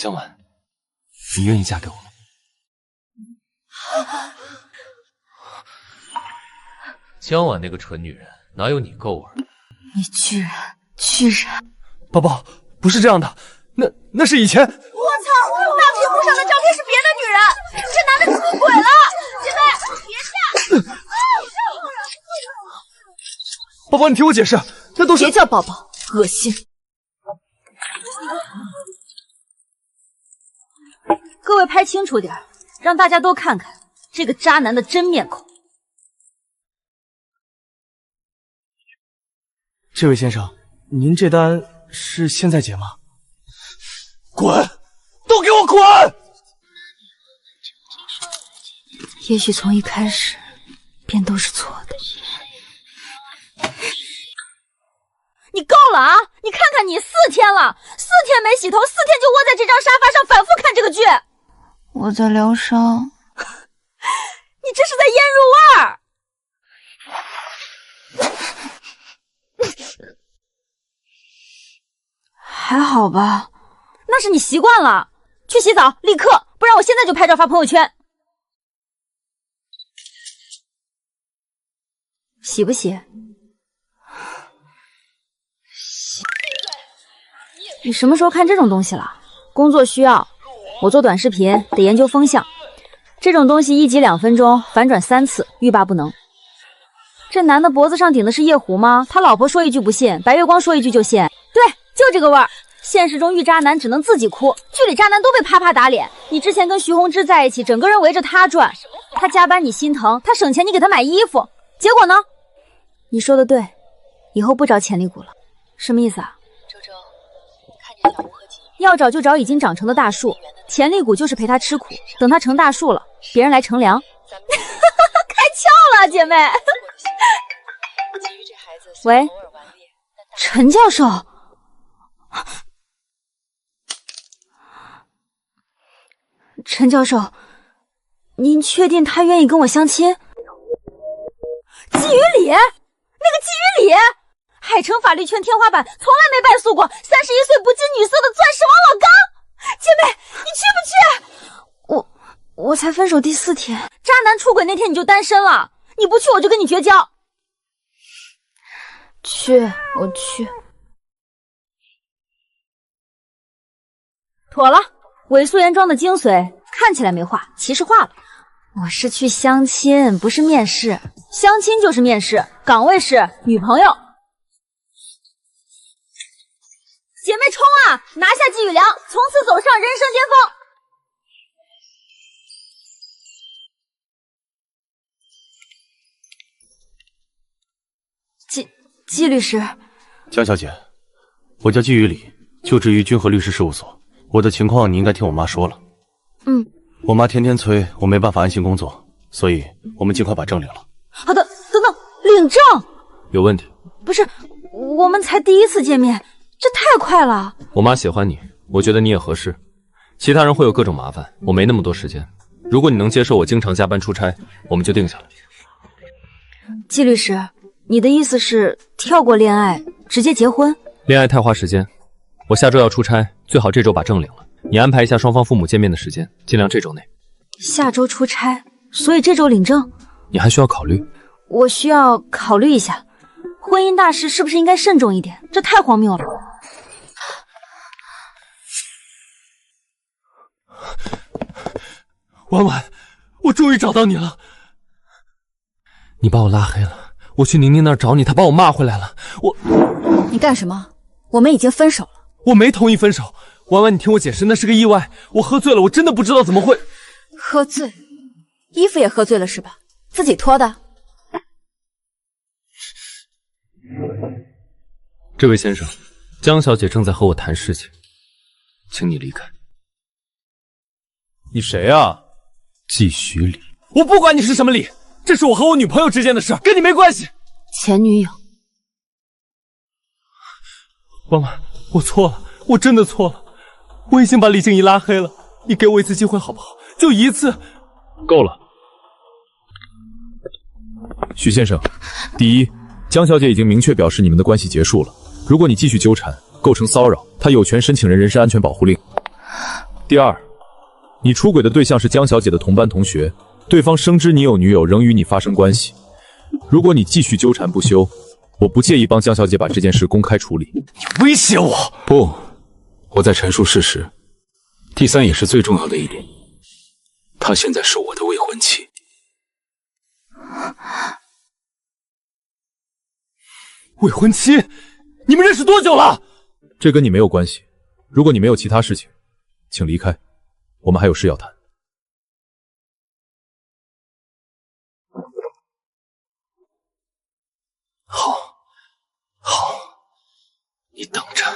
江婉，你愿意嫁给我吗？江婉那个蠢女人，哪有你够味？你居然！宝宝，不是这样的，那是以前。我操！大屏幕上的照片是别的女人，这男的出轨了！姐妹，别嫁！宝宝，你听我解释，那都是……别叫宝宝，恶心！各位拍清楚点，让大家都看看这个渣男的真面孔。这位先生，您这单是现在结吗？滚！都给我滚！也许从一开始便都是错的。你够了啊！你看看你，4天了，4天没洗头，4天就窝在这张沙发上反复看这个剧。我在疗伤。你这是在腌入味儿。还好吧？那是你习惯了。去洗澡，立刻，不然我现在就拍照发朋友圈。洗不洗？洗。你什么时候看这种东西了？工作需要，我做短视频得研究风向，这种东西1集2分钟，反转3次，欲罢不能。这男的脖子上顶的是夜壶吗？他老婆说一句不信，白月光说一句就信。对，就这个味儿。现实中遇渣男只能自己哭，剧里渣男都被啪啪打脸。你之前跟徐宏志在一起，整个人围着他转，他加班你心疼，他省钱你给他买衣服，结果呢？你说的对，以后不找潜力股了。什么意思啊？周周，看着小吴和季宇，要找就找已经长成的大树，潜力股就是陪他吃苦，等他成大树了，别人来乘凉。开窍了，姐妹。喂，陈教授。陈教授，您确定他愿意跟我相亲？季雨里，那个季雨里，海城法律圈天花板，从来没败诉过，31岁不近女色的钻石王老刚。姐妹，你去不去？我才分手第4天，渣男出轨那天你就单身了，你不去我就跟你绝交。去，我去。妥了。伪素颜妆的精髓，看起来没化，其实化了。我是去相亲，不是面试。相亲就是面试，岗位是女朋友。姐妹冲啊！拿下季雨良，从此走上人生巅峰。季律师，江小姐，我叫季雨里，就职于君和律师事务所。我的情况你应该听我妈说了。我妈天天催我，没办法安心工作，所以我们尽快把证领了。好的，等等，领证有问题？不是，我们才第1次见面，这太快了。我妈喜欢你，我觉得你也合适。其他人会有各种麻烦，我没那么多时间。如果你能接受我经常加班出差，我们就定下来。季律师，你的意思是跳过恋爱直接结婚？恋爱太花时间，我下周要出差，最好这周把证领了。你安排一下双方父母见面的时间，尽量这周内。下周出差，所以这周领证？你还需要考虑。我需要考虑一下，婚姻大事是不是应该慎重一点？这太荒谬了。婉婉，我终于找到你了。你把我拉黑了，我去宁宁那儿找你，她把我骂回来了。你干什么？我们已经分手了。我没同意分手。婉婉，你听我解释，那是个意外，我喝醉了，我真的不知道怎么会。喝醉？衣服也喝醉了是吧？自己脱的？这位先生，江小姐正在和我谈事情，请你离开。你谁啊？季徐礼。我不管你是什么礼，这是我和我女朋友之间的事，跟你没关系。前女友。婉婉，我错了，我真的错了。我已经把李静怡拉黑了，你给我一次机会好不好？就一次。够了。许先生，第一，江小姐已经明确表示你们的关系结束了，如果你继续纠缠，构成骚扰，她有权申请人身安全保护令。第二，你出轨的对象是江小姐的同班同学，对方深知你有女友，仍与你发生关系。如果你继续纠缠不休，我不介意帮江小姐把这件事公开处理。你威胁我？不，我在陈述事实。第三也是最重要的一点，她现在是我的未婚妻。未婚妻？你们认识多久了？这跟你没有关系。如果你没有其他事情，请离开，我们还有事要谈。好，你等着。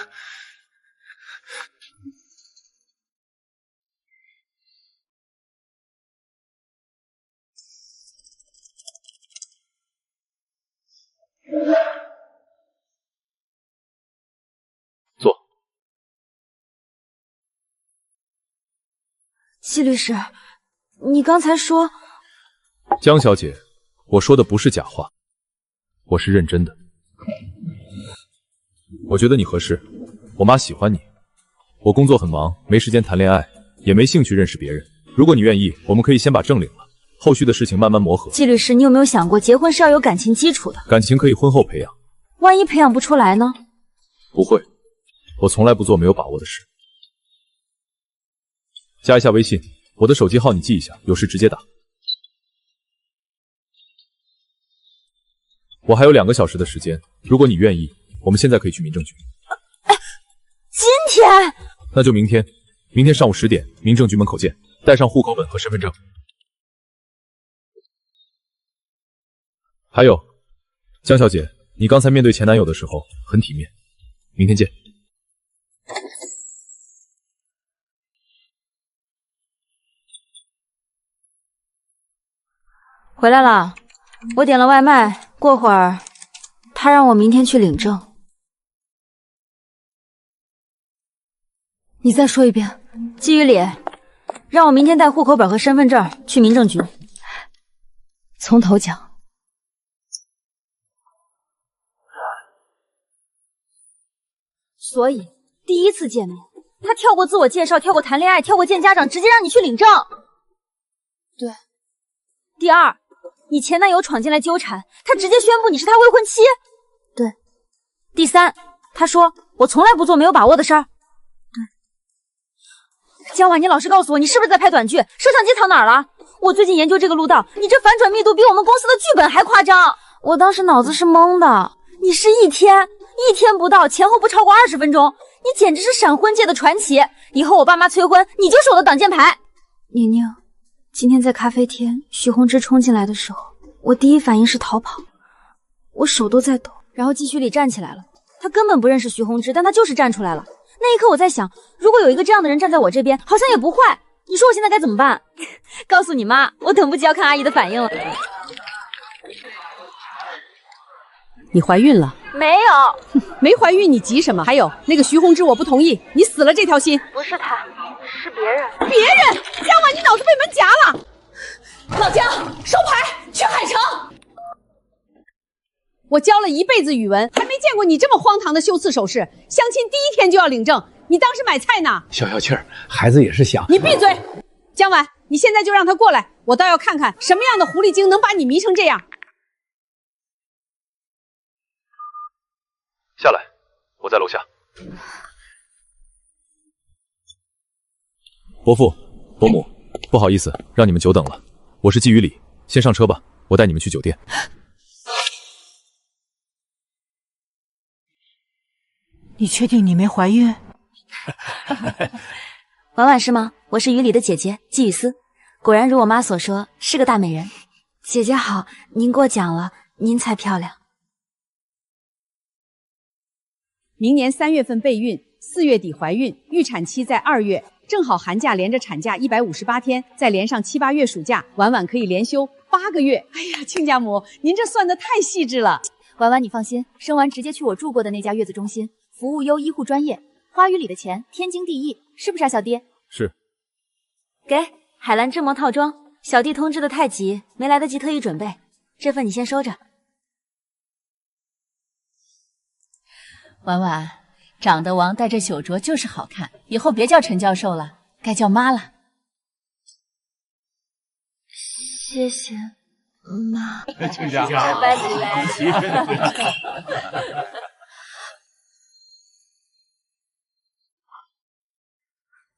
坐。季律师，你刚才说……江小姐，我说的不是假话，我是认真的。我觉得你合适，我妈喜欢你。我工作很忙，没时间谈恋爱，也没兴趣认识别人。如果你愿意，我们可以先把证领了，后续的事情慢慢磨合。季律师，你有没有想过，结婚是要有感情基础的？感情可以婚后培养，万一培养不出来呢？不会，我从来不做没有把握的事。加一下微信，我的手机号你记一下，有事直接打。我还有2个小时的时间，如果你愿意，我们现在可以去民政局。今天？那就明天，明天上午10点，民政局门口见，带上户口本和身份证。还有，江小姐，你刚才面对前男友的时候很体面，明天见。回来了，我点了外卖，过会儿他让我明天去领证。你再说一遍。季雨里，让我明天带户口本和身份证去民政局。从头讲。所以第一次见面，他跳过自我介绍，跳过谈恋爱，跳过见家长，直接让你去领证。对。第二，你前男友闯进来纠缠，他直接宣布你是他未婚妻。对。第三，他说我从来不做没有把握的事儿。对。江婉，你老实告诉我，你是不是在拍短剧？摄像机藏哪儿了？我最近研究这个路道，你这反转密度比我们公司的剧本还夸张。我当时脑子是懵的。你是一天不到，前后不超过20分钟，你简直是闪婚界的传奇。以后我爸妈催婚，你就是我的挡箭牌。宁宁，今天在咖啡厅，许宏之冲进来的时候，我第一反应是逃跑，我手都在抖。然后季徐里站起来了，他根本不认识徐宏之，但他就是站出来了。那一刻我在想，如果有一个这样的人站在我这边，好像也不坏。你说我现在该怎么办？告诉你妈，我等不及要看阿姨的反应了。你怀孕了？没有，没怀孕你急什么？还有那个徐宏之，我不同意，你死了这条心。不是他，是别人。别人？江婉，你脑子被门夹了！老江，收牌，去海城。我教了一辈子语文，还没见过你这么荒唐的修辞手势。相亲第1天就要领证，你当是买菜呢？消消气儿，孩子也是想……你闭嘴！江婉，你现在就让他过来，我倒要看看什么样的狐狸精能把你迷成这样。下来，我在楼下。伯父、伯母，不好意思，让你们久等了。我是季雨里，先上车吧，我带你们去酒店。你确定你没怀孕？婉婉是吗？我是雨里的姐姐季雨思，果然如我妈所说，是个大美人。姐姐好，您过奖了，您才漂亮。明年3月份备孕，4月底怀孕，预产期在2月，正好寒假连着产假158天，再连上7、8月暑假，婉婉可以连休8个月。哎呀，亲家母，您这算得太细致了。婉婉，你放心，生完直接去我住过的那家月子中心，服务优，医护专业，花语里的钱天经地义，是不是啊，小弟？是。给海蓝织膜套装，小弟通知的太急，没来得及特意准备，这份你先收着。婉婉，长得王带着酒镯就是好看，以后别叫陈教授了，该叫妈了。谢谢妈。亲家，拜拜。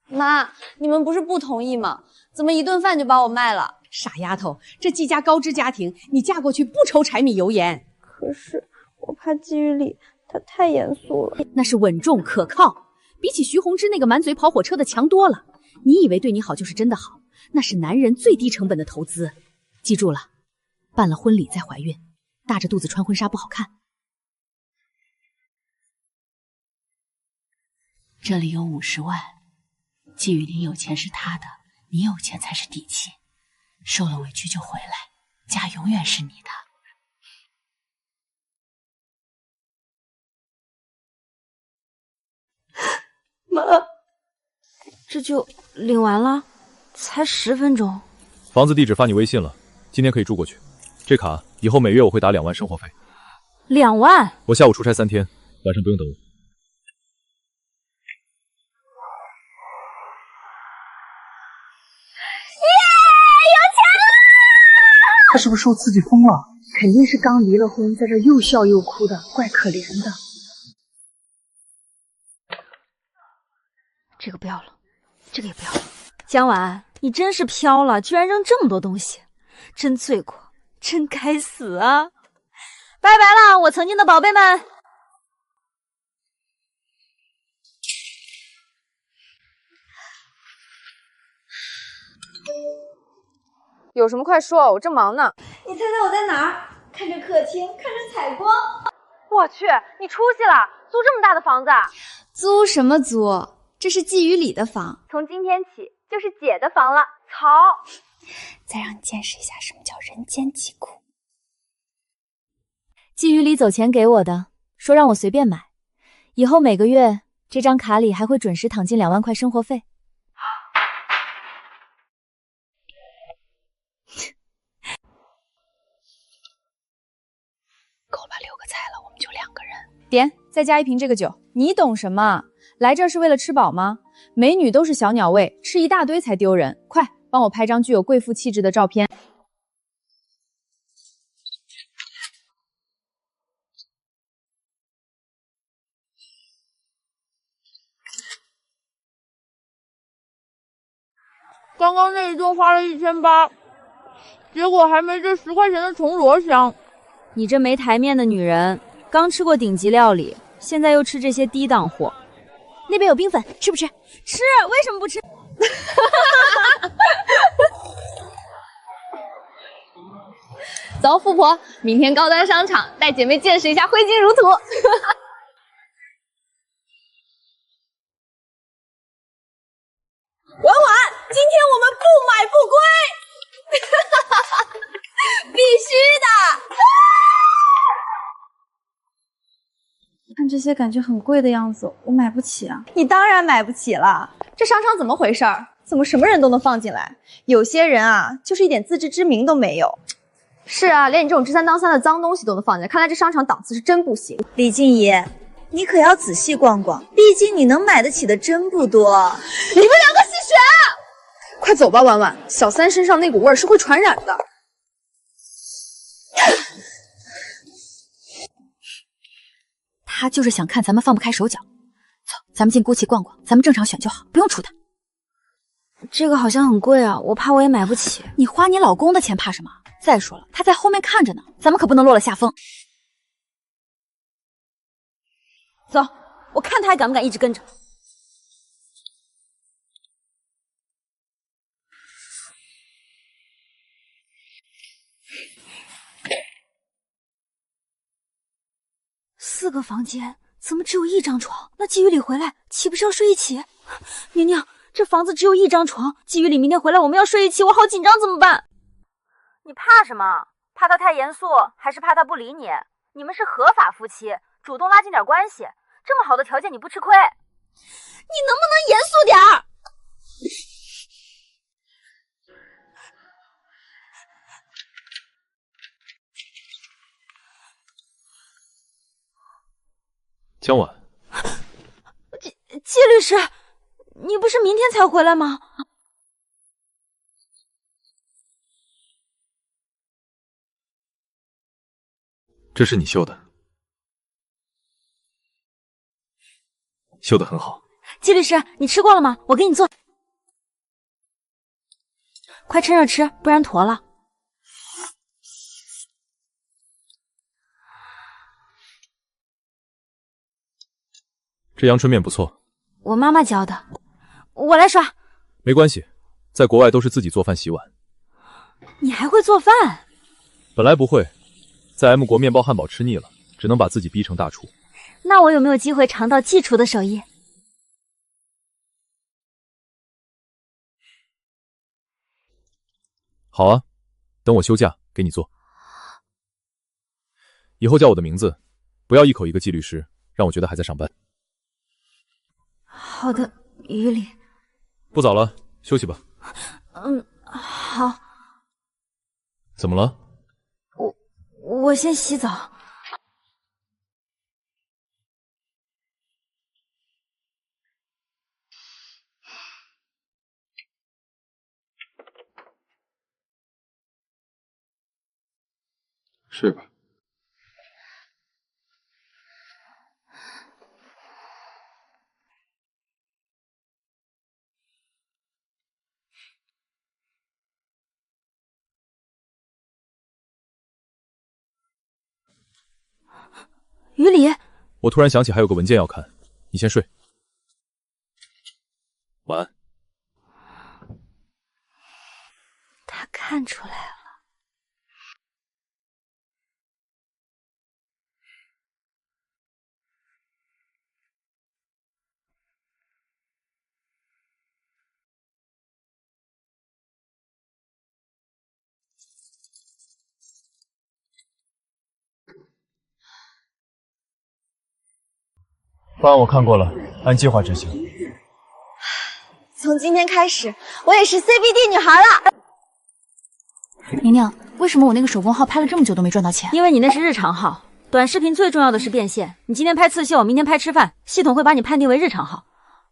妈，你们不是不同意吗？怎么一顿饭就把我卖了？傻丫头，这季家高知家庭，你嫁过去不愁柴米油盐。可是我怕季雨里他太严肃了。那是稳重可靠，比起徐宏之那个满嘴跑火车的强多了。你以为对你好就是真的好？那是男人最低成本的投资。记住了，办了婚礼再怀孕，大着肚子穿婚纱不好看。这里有50万，季雨林有钱是他的，你有钱才是底气。受了委屈就回来，家永远是你的。妈，这就领完了，才10分钟。房子地址发你微信了，今天可以住过去。这卡以后每月我会打2万生活费。2万？我下午出差3天，晚上不用等我。他是不是受刺激疯了？肯定是刚离了婚，在这又笑又哭的，怪可怜的。这个不要了，这个也不要了。江婉，你真是飘了，居然扔这么多东西，真罪过，真该死啊！拜拜了，我曾经的宝贝们。有什么快说，我正忙呢。你猜猜我在哪儿？看着客厅，看着采光。我去，你出息了，租这么大的房子？租什么租？这是季雨里的房，从今天起就是姐的房了。曹，再让你见识一下什么叫人间疾苦。季雨里走前给我的，说让我随便买，以后每个月这张卡里还会准时躺进2万块生活费。够了吧，6个菜了，我们就2个人。点，再加1瓶这个酒。你懂什么？来这儿是为了吃饱吗？美女都是小鸟胃，吃一大堆才丢人。快，帮我拍张具有贵妇气质的照片。刚刚那一顿花了1800，结果还没这10块钱的铜锣香。你这没台面的女人，刚吃过顶级料理，现在又吃这些低档货。那边有冰粉，吃不吃？吃，为什么不吃？走，富婆，明天高端商场带姐妹见识一下挥金如土。婉婉，今天我们不买不归，必须的。看这些感觉很贵的样子，我买不起啊。你当然买不起了，这商场怎么回事儿？怎么什么人都能放进来？有些人啊，就是一点自知之明都没有。是啊，连你这种知3当3的脏东西都能放进来，看来这商场档次是真不行。李静怡，你可要仔细逛逛，毕竟你能买得起的真不多。你们2个吸血！快走吧，婉婉，小三身上那股味儿是会传染的。他就是想看咱们放不开手脚。走，咱们进GUCCI逛逛，咱们正常选就好，不用出他。这个好像很贵啊，我怕我也买不起。你花你老公的钱怕什么？再说了，他在后面看着呢，咱们可不能落了下风。走，我看他还敢不敢一直跟着。4个房间，怎么只有1张床？那季雨里回来岂不是要睡一起？娘娘，这房子只有1张床，季雨里明天回来我们要睡一起，我好紧张，怎么办？你怕什么？怕他太严肃，还是怕他不理你？你们是合法夫妻，主动拉近点关系，这么好的条件你不吃亏？你能不能严肃点儿？江婉，季律师，你不是明天才回来吗？这是你绣的，绣得很好。季律师，你吃过了吗？我给你做。快趁热吃，不然坨了。这阳春面不错，我妈妈教的，我来刷。没关系，在国外都是自己做饭洗碗。你还会做饭？本来不会，在 M 国面包汉堡吃腻了，只能把自己逼成大厨。那我有没有机会尝到季厨的手艺？好啊，等我休假给你做。以后叫我的名字，不要一口一个季律师，让我觉得还在上班。好的，于理。不早了，休息吧。好。怎么了？我先洗澡。睡吧。于理，我突然想起还有个文件要看，你先睡。晚安。他看出来了。方案我看过了，按计划执行。从今天开始，我也是 CBD 女孩了。宁宁，为什么我那个手工号拍了这么久都没赚到钱？因为你那是日常号，短视频最重要的是变现。你今天拍刺绣，明天拍吃饭，系统会把你判定为日常号。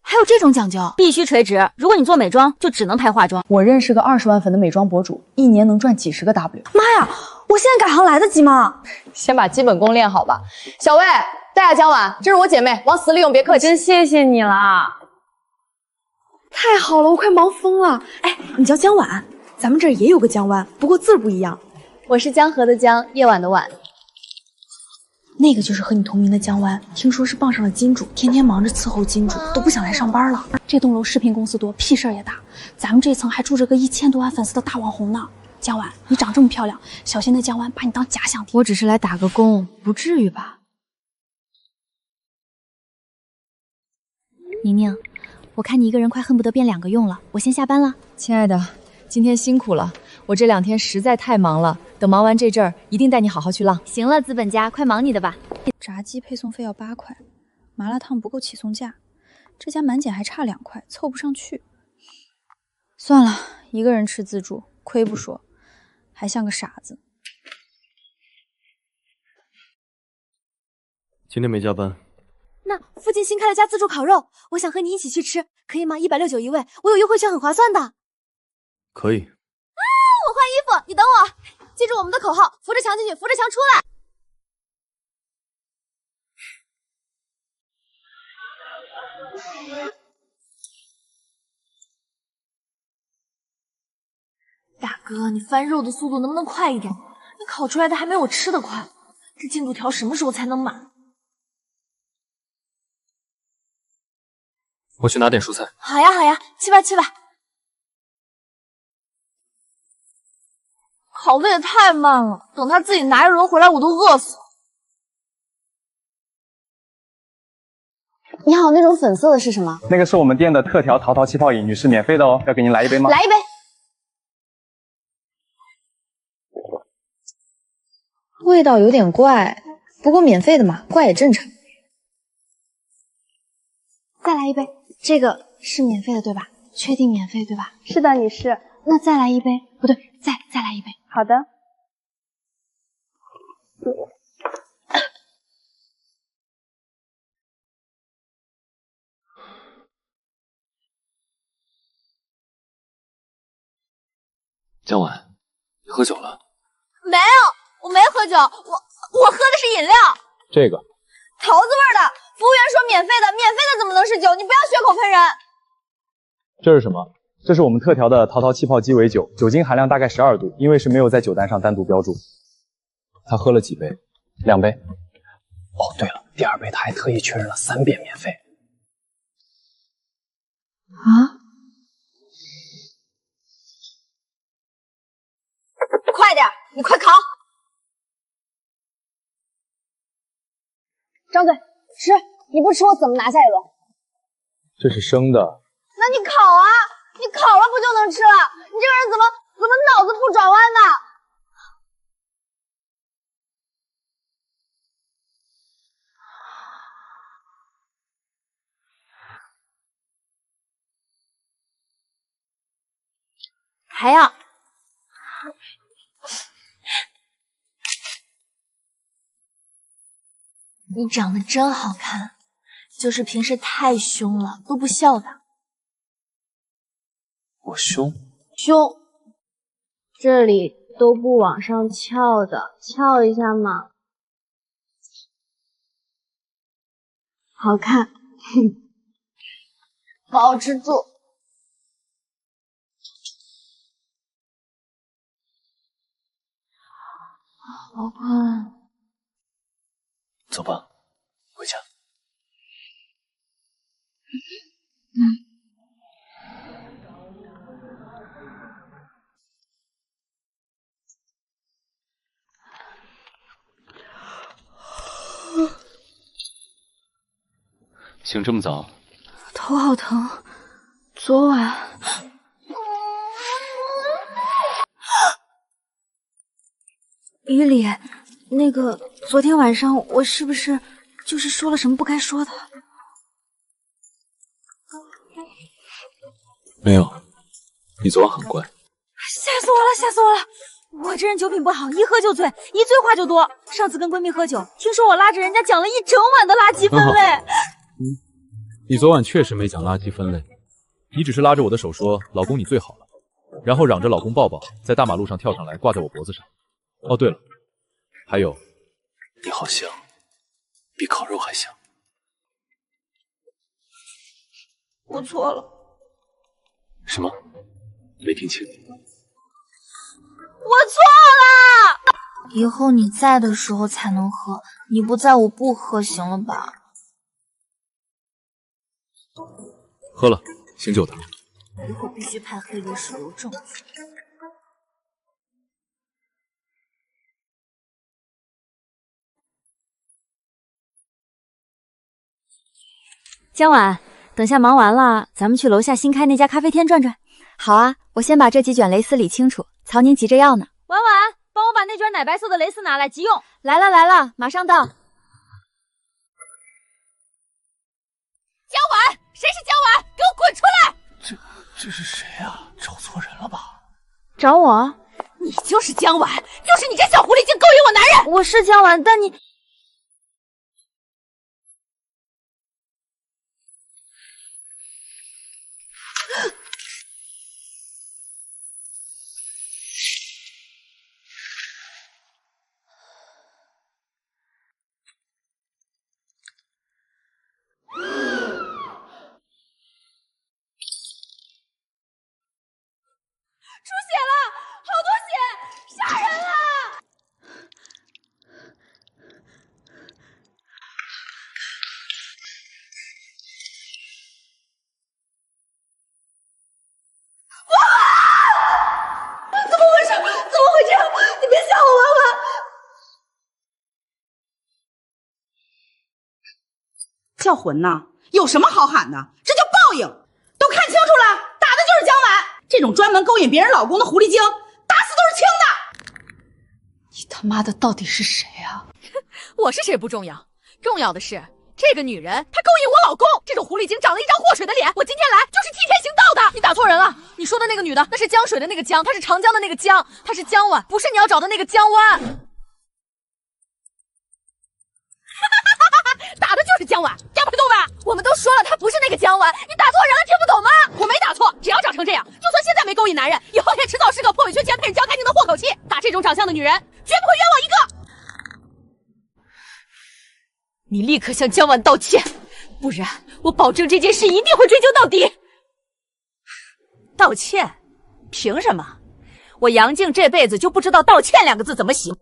还有这种讲究？必须垂直。如果你做美妆，就只能拍化妆。我认识个20万粉的美妆博主，一年能赚几10个 W。妈呀，我现在改行来得及吗？先把基本功练好吧。小魏，带下姜婉，这是我姐妹，往死里用，别客气。真谢谢你了，太好了，我快忙疯了。哎，你叫姜婉，咱们这儿也有个江湾，不过字儿不一样。我是江河的江，夜晚的晚。那个就是和你同名的江湾，听说是傍上了金主，天天忙着伺候金主，都不想来上班了。这栋楼视频公司多，屁事儿也大。咱们这层还住着个1000多万粉丝的大网红呢。江婉，你长这么漂亮，小心那江湾把你当假想敌。我只是来打个工，不至于吧？宁宁，我看你一个人快恨不得变2个用了，我先下班了。亲爱的，今天辛苦了，我这2天实在太忙了，等忙完这阵儿，一定带你好好去浪。行了，资本家，快忙你的吧。炸鸡配送费要8块，麻辣烫不够起送价，这家满减还差2块，凑不上去。算了，一个人吃自助，亏不说，还像个傻子。今天没加班。那附近新开了家自助烤肉，我想和你一起去吃，可以吗？169一位，我有优惠券，很划算的。可以。啊！我换衣服，你等我。记住我们的口号：扶着墙进去，扶着墙出来。大哥，你翻肉的速度能不能快一点？你烤出来的还没我吃的快，这进度条什么时候才能满？我去拿点蔬菜。好呀好呀，去吧去吧。烤的也太慢了，等他自己拿一轮回来，我都饿死了。你好，那种粉色的是什么？那个是我们店的特调桃桃气泡饮，女士免费的哦，要给您来一杯吗？来一杯。味道有点怪，不过免费的嘛，怪也正常。再来一杯，这个是免费的对吧？确定免费对吧？是的，女士。那再来一杯，不对，再来一杯。好的。江晚，你喝酒了？没有，我没喝酒，我喝的是饮料。这个桃子味的，服务员说免费的，免费的怎么能是酒？你不要血口喷人。这是什么？这是我们特调的桃桃气泡鸡尾酒，酒精含量大概12度，因为是没有在酒单上单独标注。他喝了几杯？2杯。哦，对了，第2杯他还特意确认了3遍免费。啊！快点，你快烤！张嘴吃，你不吃我怎么拿下一轮？这是生的。那你烤啊！你烤了不就能吃了？你这个人怎么脑子不转弯呢？还要？你长得真好看，就是平时太凶了，都不笑的。我凶？凶，这里都不往上翘的，翘一下嘛。好看，保持住。好困。走吧，回家。醒这么早？头好疼，昨晚。于理，那个昨天晚上我是不是就是说了什么不该说的？没有，你昨晚很乖。吓死我了，吓死我了！我这人酒品不好，一喝就醉，一醉话就多。上次跟闺蜜喝酒，听说我拉着人家讲了一整晚的垃圾分类。你昨晚确实没讲垃圾分类，你只是拉着我的手说老公你最好了，然后嚷着老公抱抱，在大马路上跳上来挂在我脖子上。哦对了，还有，你好香，比烤肉还香。我错了。什么？没听清。我错了。以后你在的时候才能喝，你不在我不喝，行了吧？喝了，醒酒的。以后必须判黑流手榴重罪。江晚，等下忙完了，咱们去楼下新开那家咖啡厅转转。好啊，我先把这几卷蕾丝理清楚。曹宁急着要呢。婉婉，帮我把那卷奶白色的蕾丝拿来，急用。来了来了，马上到。江晚，谁是江晚？给我滚出来！这是谁啊？找错人了吧？找我？你就是江晚，就是你这小狐狸精勾引我男人！我是江晚，但你……出血了，好多血，杀人了！怎么回事？怎么会这样？你别吓我，婉婉。叫魂呐？有什么好喊的？这叫报应！都看清楚了，打的就是江晚。这种专门勾引别人老公的狐狸精，打死都是轻的。你他妈的到底是谁啊？我是谁不重要，重要的是这个女人她勾引我老公。这种狐狸精长了一张祸水的脸，我今天来就是替天行道的。你打错人了，你说的那个女的那是江水的那个江，她是长江的那个江，她是江晚，不是你要找的那个江湾。打的就是江晚，听不懂吧？我们都说了，她不是那个江晚，你打错人了，听不懂吗？我没打错，只要长成这样，就算现在没勾引男人，以后也迟早是个破委圈钱配这种长相的女人，绝不会冤枉一个。你立刻向江婉道歉，不然我保证这件事一定会追究到底。道歉？凭什么？我杨静这辈子就不知道道歉2个字怎么写。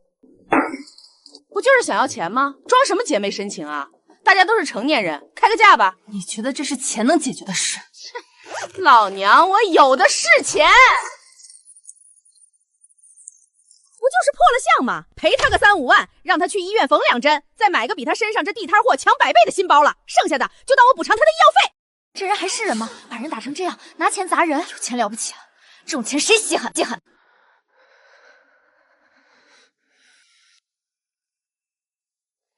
不就是想要钱吗？装什么姐妹深情啊？大家都是成年人，开个价吧。你觉得这是钱能解决的事？老娘我有的是钱。不就是破了相吗？赔他个3、5万，让他去医院缝2针，再买个比他身上这地摊货强100倍的新包了，剩下的就当我补偿他的医药费。这人还是人吗？把人打成这样，拿钱砸人，有钱了不起啊？这种钱谁稀罕？稀罕。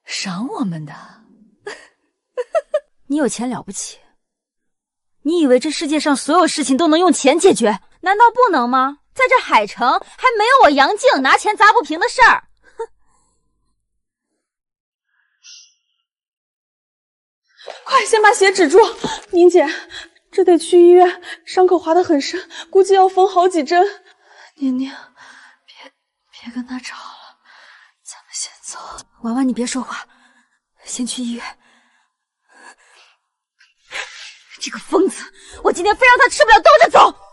赏我们的？你有钱了不起？你以为这世界上所有事情都能用钱解决？难道不能吗？在这海城还没有我杨静拿钱砸不平的事儿。快先把血止住，宁姐，这得去医院，伤口划得很深，估计要缝好几针。宁宁，别跟他吵了，咱们先走。婉婉，你别说话，先去医院。这个疯子，我今天非让他吃不了兜着走。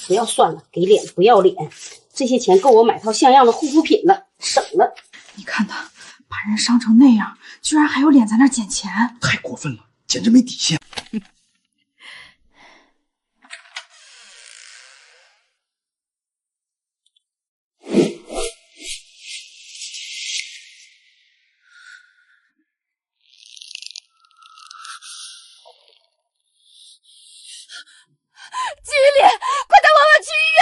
不要算了，给脸不要脸，这些钱够我买套像样的护肤品了，省了。你看他把人伤成那样，居然还有脸在那儿捡钱，太过分了，简直没底线。季雨里，快带婉婉去医院！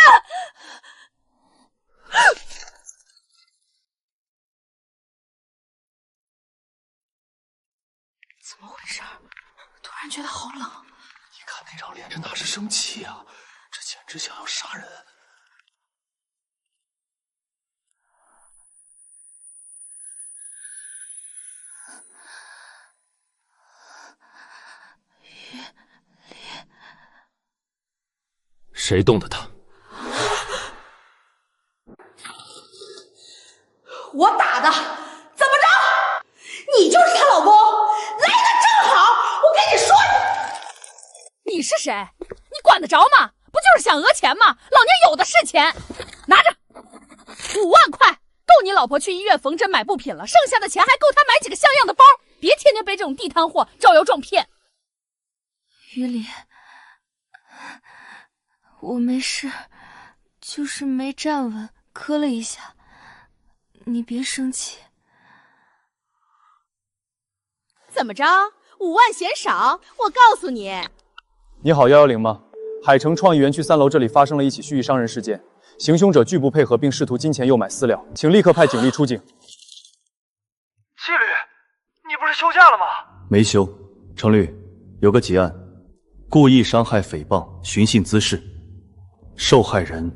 怎么回事？突然觉得好冷。你看那张脸，这哪是生气啊？这简直想要杀人。谁动的他？我打的，怎么着？你就是她老公，来的正好。我跟你说，你是谁？你管得着吗？不就是想讹钱吗？老娘有的是钱，拿着5万块，够你老婆去医院缝针买布品了，剩下的钱还够她买几个像样的包。别天天被这种地摊货招摇撞骗。于里，我没事，就是没站稳，磕了一下，你别生气。怎么着？5万嫌少？我告诉你。你好，110吗？海城创意园区3楼这里发生了一起蓄意伤人事件，行凶者拒不配合并试图金钱诱买私了，请立刻派警力出警。纪律，你不是休假了吗？没休。程律，有个结案，故意伤害、诽谤、寻衅滋事，受害人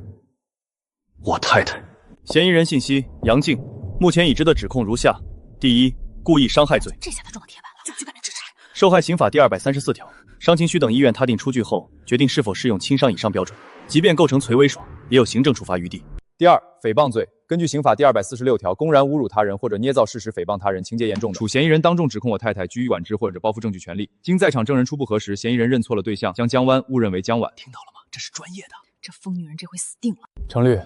我太太。嫌疑人信息：杨静。目前已知的指控如下：第一，故意伤害罪。这下他撞到铁板了，就去干这制裁。受害刑法第234条，伤情需等医院他定出具后，决定是否适用轻伤以上标准。即便构成垂危爽，也有行政处罚余地。第二，诽谤罪，根据刑法第246条，公然侮辱他人或者捏造事实诽谤他人，情节严重的，处嫌疑人当众指控我太太居于管制或者包覆证据权利。经在场证人初步核实，嫌疑人认错了对象，将江湾误认为江婉。听到了吗？这是专业的。这疯女人这回死定了。程律，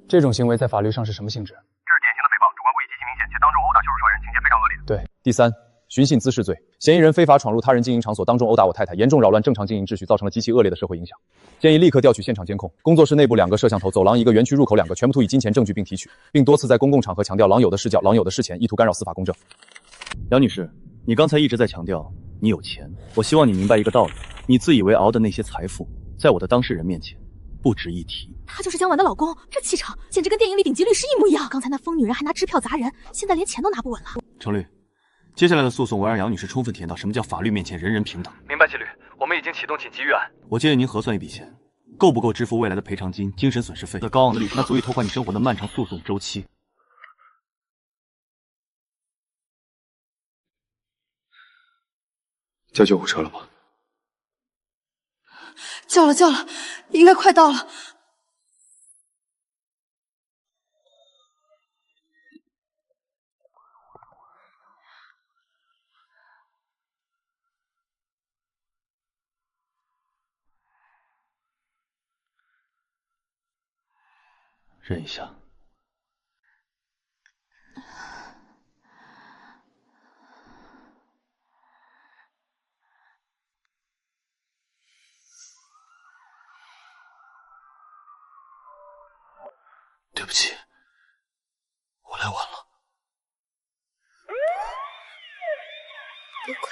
这种行为在法律上是什么性质？这是典型的诽谤，主观故意极其明显，且当众殴打羞辱受害人，情节非常恶劣。对。第三，寻衅滋事罪，嫌疑人非法闯入他人经营场所，当众殴打我太太，严重扰乱正常经营秩序，造成了极其恶劣的社会影响。建议立刻调取现场监控，工作室内部2个摄像头，走廊1个，园区入口2个，全部涂以金钱证据并提取，并多次在公共场合强调郎有的是教，郎有的是钱，意图干扰司法公正。杨女士，你刚才一直在强调你有钱，我希望你明白一个道理，你自以为熬的那些财富，在我的当事人面前不值一提。她就是江婉的老公，这气场简直跟电影里顶级律师一模一样。刚才那疯女人还拿支票砸人，现在连钱都拿不稳了。程律，接下来的诉讼我要让杨女士充分体验到什么叫法律面前人人平等。明白，纪律，我们已经启动紧急预案。我建议您核算一笔钱，够不够支付未来的赔偿金、精神损失费？高昂的利息，那足以拖垮你生活的漫长诉讼周期。叫救护车了吗？叫了，应该快到了。忍一下。对不起，我来晚了。不怪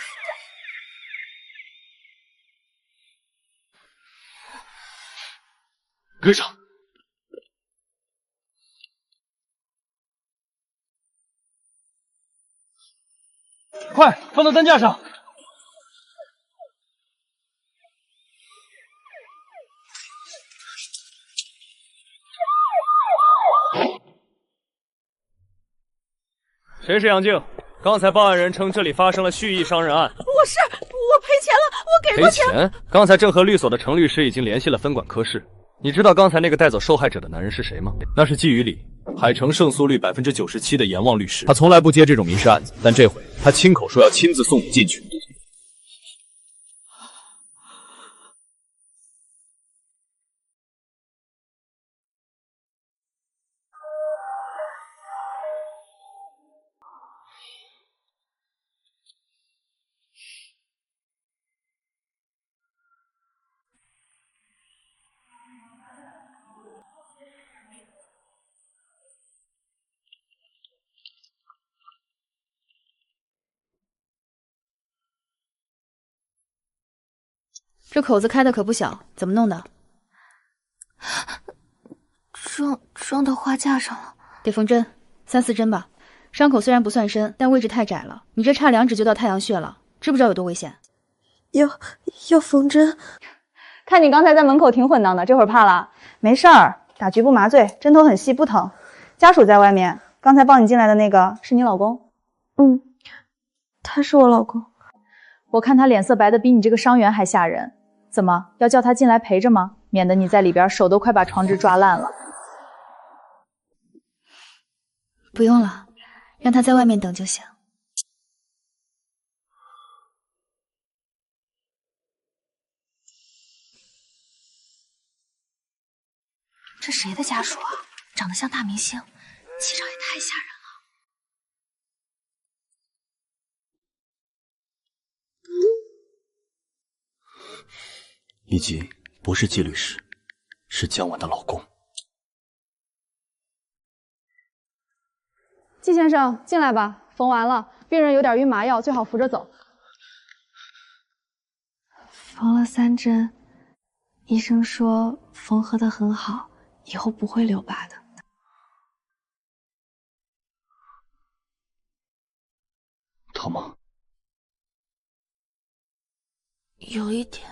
跟上。快放到担架上！谁是杨静？刚才报案人称这里发生了蓄意伤人案。我赔钱了，我给过钱。赔钱？刚才正和律所的程律师已经联系了分管科室。你知道刚才那个带走受害者的男人是谁吗？那是季雨里，海城胜诉率97%的阎王律师。他从来不接这种民事案子，但这回他亲口说要亲自送你进去。这口子开的可不小，怎么弄的？装到花架上了，得缝针，3、4针吧。伤口虽然不算深，但位置太窄了，你这差2指就到太阳穴了，知不知道有多危险？要缝针。看你刚才在门口挺稳当的，这会儿怕了？没事儿，打局部麻醉，针头很细，不疼。家属在外面，刚才帮你进来的那个是你老公？他是我老公。我看他脸色白的比你这个伤员还吓人。怎么要叫他进来陪着吗？免得你在里边手都快把床纸抓烂了。不用了，让他在外面等就行。这谁的家属啊？长得像大明星，气场也太吓人了。以及不是季律师，是江晚的老公。季先生，进来吧，缝完了，病人有点晕麻药，最好扶着走。缝了3针，医生说缝合得很好，以后不会留疤的。疼吗？有一点。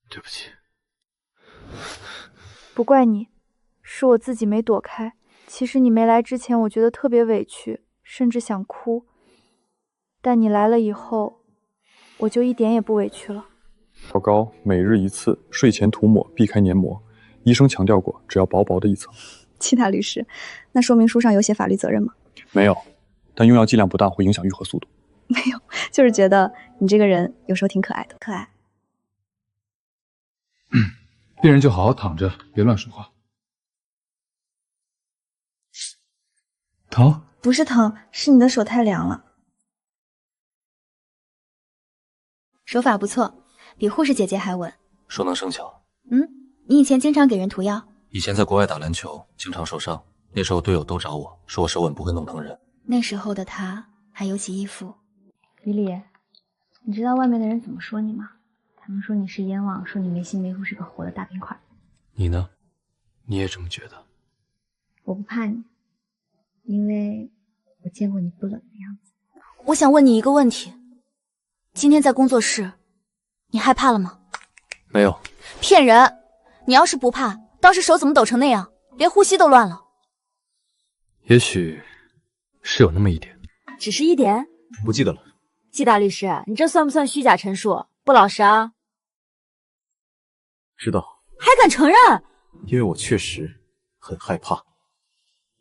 对不起，不怪你，是我自己没躲开。其实你没来之前，我觉得特别委屈，甚至想哭。但你来了以后，我就一点也不委屈了。药膏每日1次，睡前涂抹，避开黏膜。医生强调过，只要薄薄的一层。季大律师，那说明书上有写法律责任吗？没有，但用药剂量不大，会影响愈合速度。没有，就是觉得你这个人有时候挺可爱的。可爱。病人就好好躺着，别乱说话。疼？不是疼，是你的手太凉了。手法不错，比护士姐姐还稳。熟能生巧。你以前经常给人涂药？以前在国外打篮球，经常受伤，那时候队友都找我说我手稳不会弄疼人。那时候的他还有其依附。李李，你知道外面的人怎么说你吗？他们说你是冤枉，说你没心没腹，是个活的大冰块。你呢？你也这么觉得？我不怕你，因为我见过你不冷的样子。我想问你一个问题，今天在工作室，你害怕了吗？没有。骗人！你要是不怕，当时手怎么抖成那样，连呼吸都乱了？也许是有那么一点。只是一点？不记得了。季大律师，你这算不算虚假陈述？不老实啊！知道，还敢承认？因为我确实很害怕。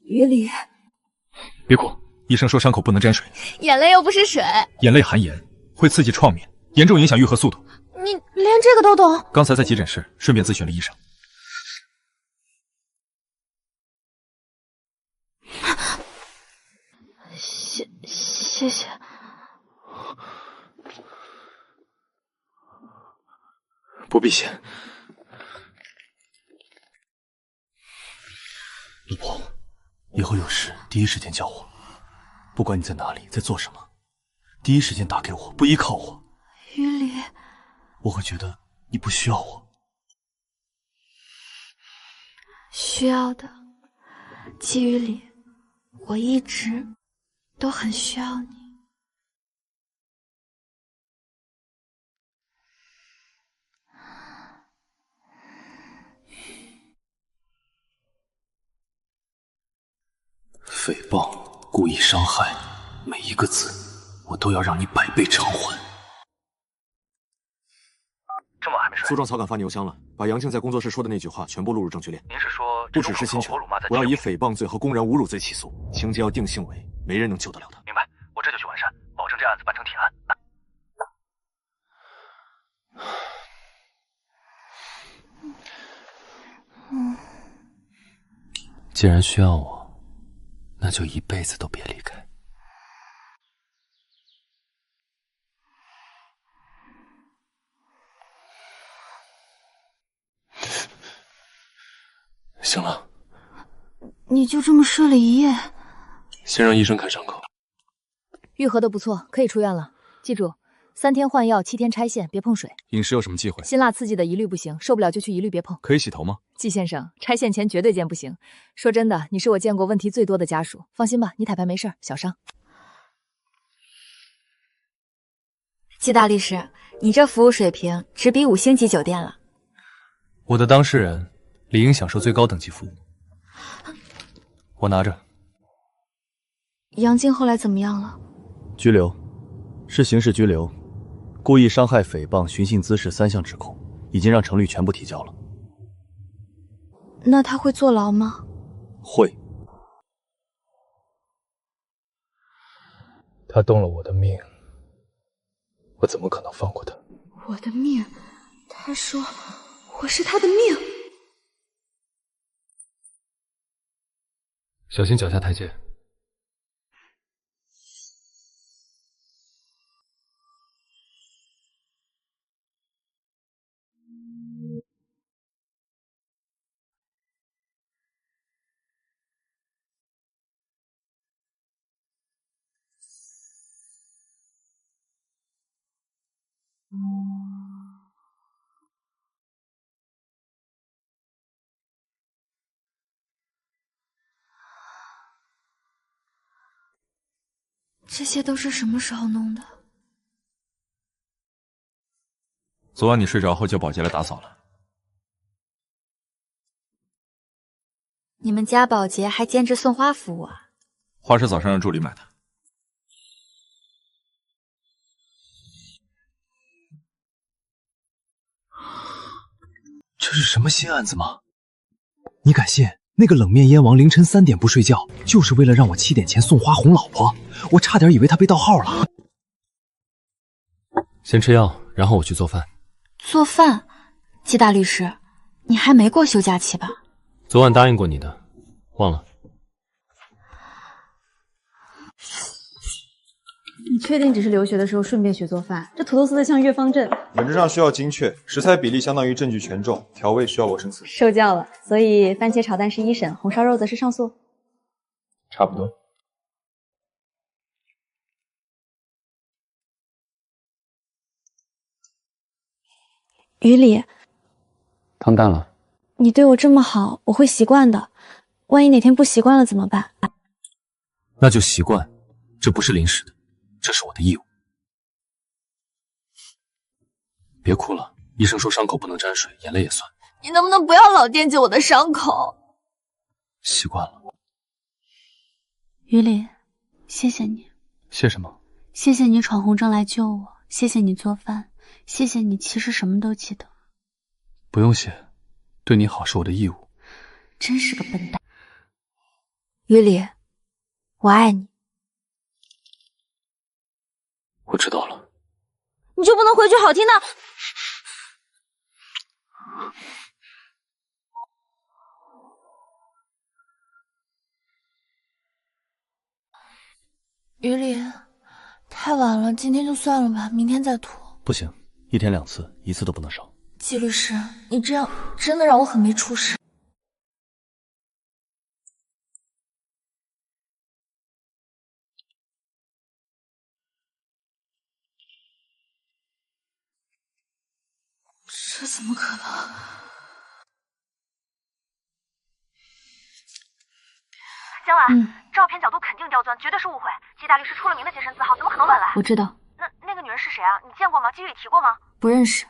于理，别哭，医生说伤口不能沾水，眼泪又不是水。眼泪含盐，会刺激创面，严重影响愈合速度。你连这个都懂？刚才在急诊室顺便咨询了医生。谢谢。不必谢。老婆，以后有事第一时间叫我，不管你在哪里，在做什么，第一时间打给我，不依靠我。于理，我会觉得你不需要我。需要的，季于理，我一直都很需要你。诽谤、故意伤害，每一个字，我都要让你100倍偿还。这么晚还没睡？诉状草稿发你邮箱了，把杨静在工作室说的那句话全部录入证据链。您是说不只是侵权，我要以诽谤罪和公然侮辱罪起诉，情节要定性为没人能救得了他。明白，我这就去完善，保证这案子办成铁案。既然需要我，那就一辈子都别离开。醒了，你就这么睡了一夜？先让医生看伤口。愈合的不错，可以出院了。记住，3天换药，7天拆线，别碰水。饮食有什么忌讳？辛辣刺激的一律不行，受不了就去一律别碰。可以洗头吗？季先生，拆线前绝对见不行。说真的，你是我见过问题最多的家属。放心吧，你彩排没事，小伤。季大律师，你这服务水平直逼5星级酒店了。我的当事人理应享受最高等级服务。我拿着。杨静后来怎么样了？拘留，是刑事拘留，故意伤害、诽谤、寻衅滋事3项指控，已经让程律全部提交了。那他会坐牢吗？会。他动了我的命，我怎么可能放过他？我的命？他说我是他的命。小心脚下台阶。这些都是什么时候弄的？昨晚你睡着后叫保洁来打扫了。你们家保洁还兼职送花服务啊？花是早上让助理买的。这是什么新案子吗？你敢信？那个冷面燕王凌晨3点不睡觉，就是为了让我7点前送花哄老婆。我差点以为他被盗号了。先吃药，然后我去做饭。做饭？季大律师，你还没过休假期吧？昨晚答应过你的，忘了？你确定只是留学的时候顺便学做饭？这土豆丝的像越方阵。本质上需要精确，食材比例相当于证据权重，调味需要我生词。受教了，所以番茄炒蛋是1审，红烧肉则是上诉。差不多。于理，汤淡了。你对我这么好，我会习惯的。万一哪天不习惯了怎么办？那就习惯，这不是临时的，这是我的义务。别哭了，医生说伤口不能沾水，眼泪也算。你能不能不要老惦记我的伤口？习惯了。于理，谢谢你。谢什么？谢谢你闯红灯来救我，谢谢你做饭，谢谢你其实什么都记得。不用谢，对你好是我的义务。真是个笨蛋。于理，我爱你。我知道了。你就不能回句好听的？于理，太晚了，今天就算了吧，明天再涂。不行，1天2次，1次都不能少。季律师，你这样真的让我很没出息。这怎么可能？江婉，照片角度肯定刁钻，绝对是误会。季大律师出了名的洁身自好，怎么可能乱来？我知道。那个女人是谁啊？你见过吗？季宇里提过吗？不认识。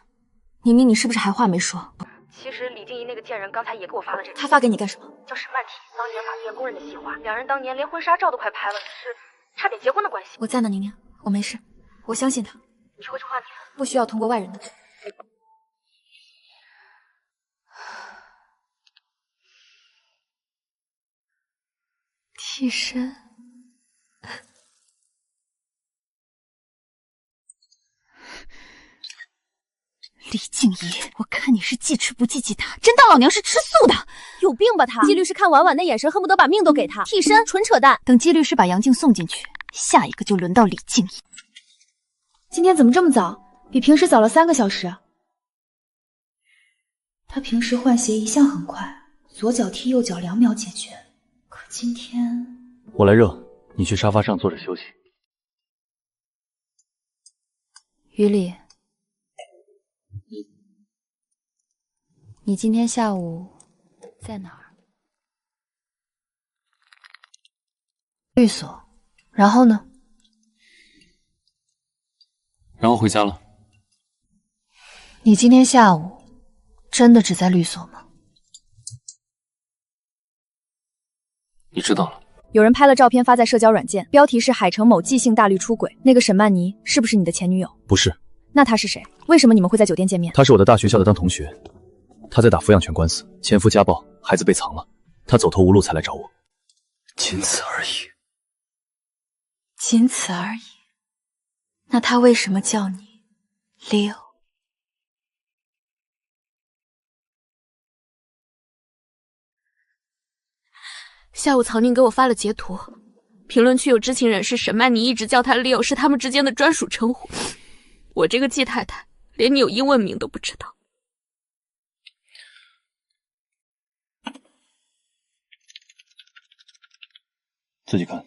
宁宁，你是不是还话没说？其实李静怡那个贱人刚才也给我发了这个。他发给你干什么？叫沈曼缇，当年法院公认的戏花，两人当年连婚纱照都快拍了，只是差点结婚的关系。我在呢，宁宁，我没事，我相信他。你会这话题？不需要通过外人的嘴。替身。李静怡，我看你是记吃不记记他，真当老娘是吃素的？有病吧他！季律师看婉婉那眼神，恨不得把命都给他。替身，纯扯淡。等季律师把杨静送进去，下一个就轮到李静怡。今天怎么这么早？比平时早了3个小时。他平时换鞋一向很快，左脚踢右脚2秒解决。可今天……我来热，你去沙发上坐着休息。于理，你今天下午在哪儿？律所。然后呢？然后回家了。你今天下午真的只在律所吗？你知道了。有人拍了照片发在社交软件，标题是海城某季姓大律出轨。那个沈曼妮是不是你的前女友？不是。那她是谁？为什么你们会在酒店见面？她是我的大学校的当同学，她在打抚养权官司，前夫家暴，孩子被藏了，她走投无路才来找我，仅此而已。仅此而已。那她为什么叫你 Leo？下午曹宁给我发了截图，评论区有知情人士沈曼妮一直叫他 Leo 是他们之间的专属称呼。我这个季太太连你有英文名都不知道。自己看。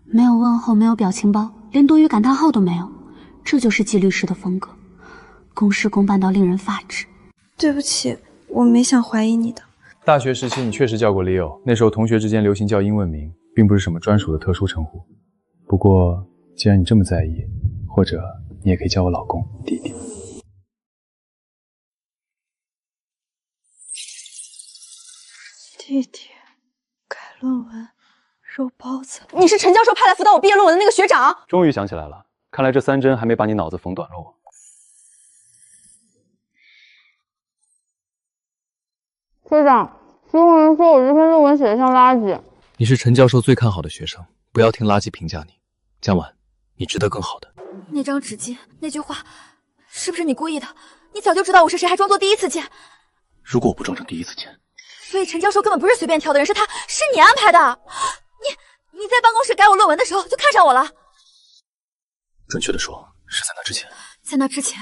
没有问候，没有表情包，连多余感叹号都没有，这就是季律师的风格，公事公办到令人发指。对不起，我没想怀疑你的。大学时期你确实叫过 Leo， 那时候同学之间流行叫英文名，并不是什么专属的特殊称呼。不过既然你这么在意，或者你也可以叫我老公、弟弟。弟弟，改论文，肉包子。你是陈教授派来辅导我毕业论文的那个学长？终于想起来了，看来这3针还没把你脑子缝短路。学长，所有人说我这篇论文写得像垃圾。你是陈教授最看好的学生，不要听垃圾评价你。江晚，你值得更好的。那张纸巾，那句话，是不是你故意的？你早就知道我是谁，还装作第一次见。如果我不装成第一次见，所以陈教授根本不是随便挑的人，是你安排的。你在办公室改我论文的时候就看上我了。准确的说，是在那之前。在那之前，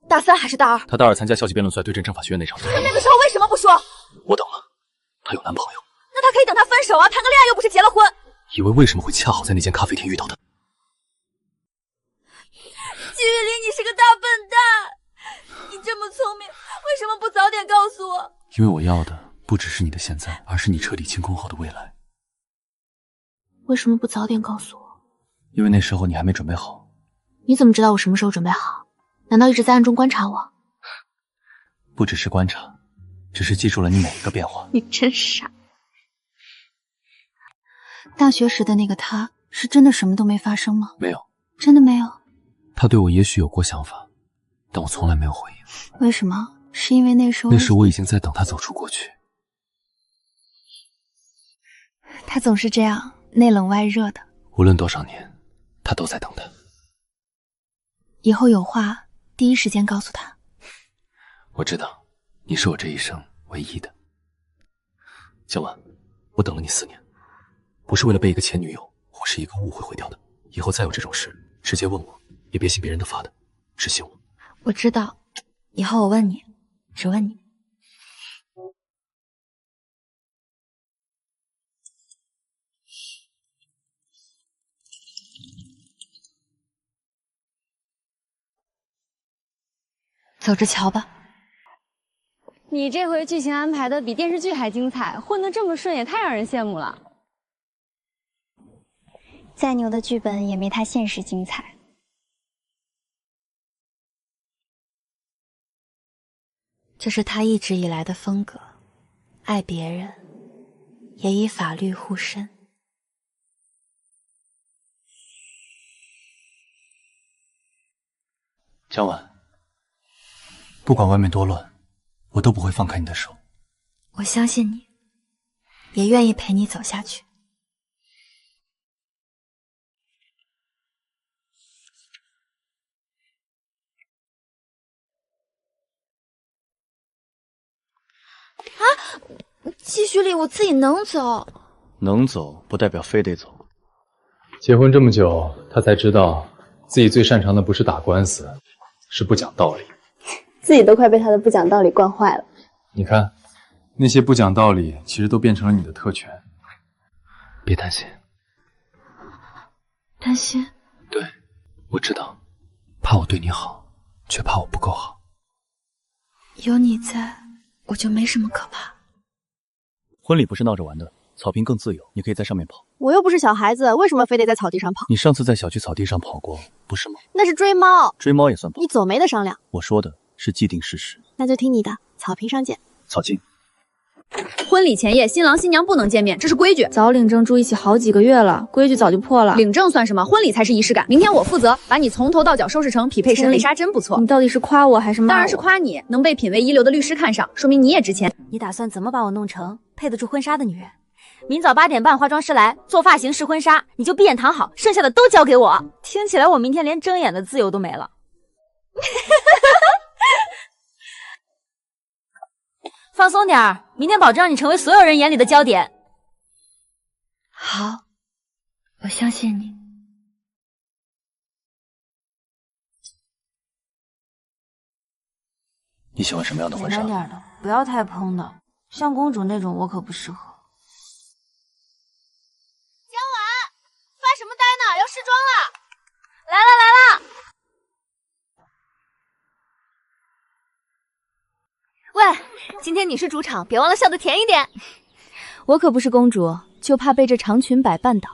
大3还是大2？他大2参加校际辩论赛对阵政法学院那场。那个时候为什么不说？我等了，他有男朋友。那他可以等他分手啊，谈个恋爱又不是结了婚。以为为什么会恰好在那间咖啡厅遇到他？季玉林，你是个大笨蛋！你这么聪明，为什么不早点告诉我？因为我要的不只是你的现在，而是你彻底清空后的未来。为什么不早点告诉我？因为那时候你还没准备好。你怎么知道我什么时候准备好？难道一直在暗中观察我？不只是观察，只是记住了你每一个变化。你真傻。大学时的那个他是真的什么都没发生吗？没有，真的没有。他对我也许有过想法，但我从来没有回应。为什么？是因为那时候我已经在等他走出过去。他总是这样，内冷外热的。无论多少年，他都在等他。以后有话第一时间告诉他。我知道，你是我这一生唯一的。小婉，我等了你4年，不是为了被一个前女友或是一个误会毁掉的。以后再有这种事，直接问我，也别信别人的发的，只信我。我知道，以后我问你，只问你。走着瞧吧。你这回剧情安排的比电视剧还精彩，混得这么顺也太让人羡慕了。再牛的剧本也没他现实精彩。这是他一直以来的风格，爱别人，也以法律护身。江晚，不管外面多乱，我都不会放开你的手。我相信你，也愿意陪你走下去。啊，继续里我自己能走，能走不代表非得走。结婚这么久，他才知道自己最擅长的不是打官司，是不讲道理。自己都快被他的不讲道理惯坏了。你看，那些不讲道理，其实都变成了你的特权。别担心。担心？对，我知道，怕我对你好，却怕我不够好。有你在，我就没什么可怕。婚礼不是闹着玩的，草坪更自由，你可以在上面跑。我又不是小孩子，为什么非得在草地上跑？你上次在小区草地上跑过，不是吗？那是追猫，追猫也算跑。你走没得商量。我说的是既定事实。那就听你的，草坪上见。草茎。婚礼前夜，新郎新娘不能见面，这是规矩。早领证住一起好几个月了，规矩早就破了。领证算什么？婚礼才是仪式感。明天我负责把你从头到脚收拾成匹配身，丽莎真不错。你到底是夸我还是骂我？当然是夸你，能被品味一流的律师看上，说明你也值钱。你打算怎么把我弄成配得住婚纱的女人？明早8点半化妆师来做发型试婚纱，你就闭眼躺好，剩下的都交给我。听起来我明天连睁眼的自由都没了。放松点儿，明天保证让你成为所有人眼里的焦点。好，我相信你。你喜欢什么样的婚纱？简单点的，不要太蓬的，像公主那种我可不适合。江晚，发什么呆呢？要试妆了！来了来了！喂，今天你是主场，别忘了笑得甜一点。我可不是公主，就怕被这长裙摆绊倒。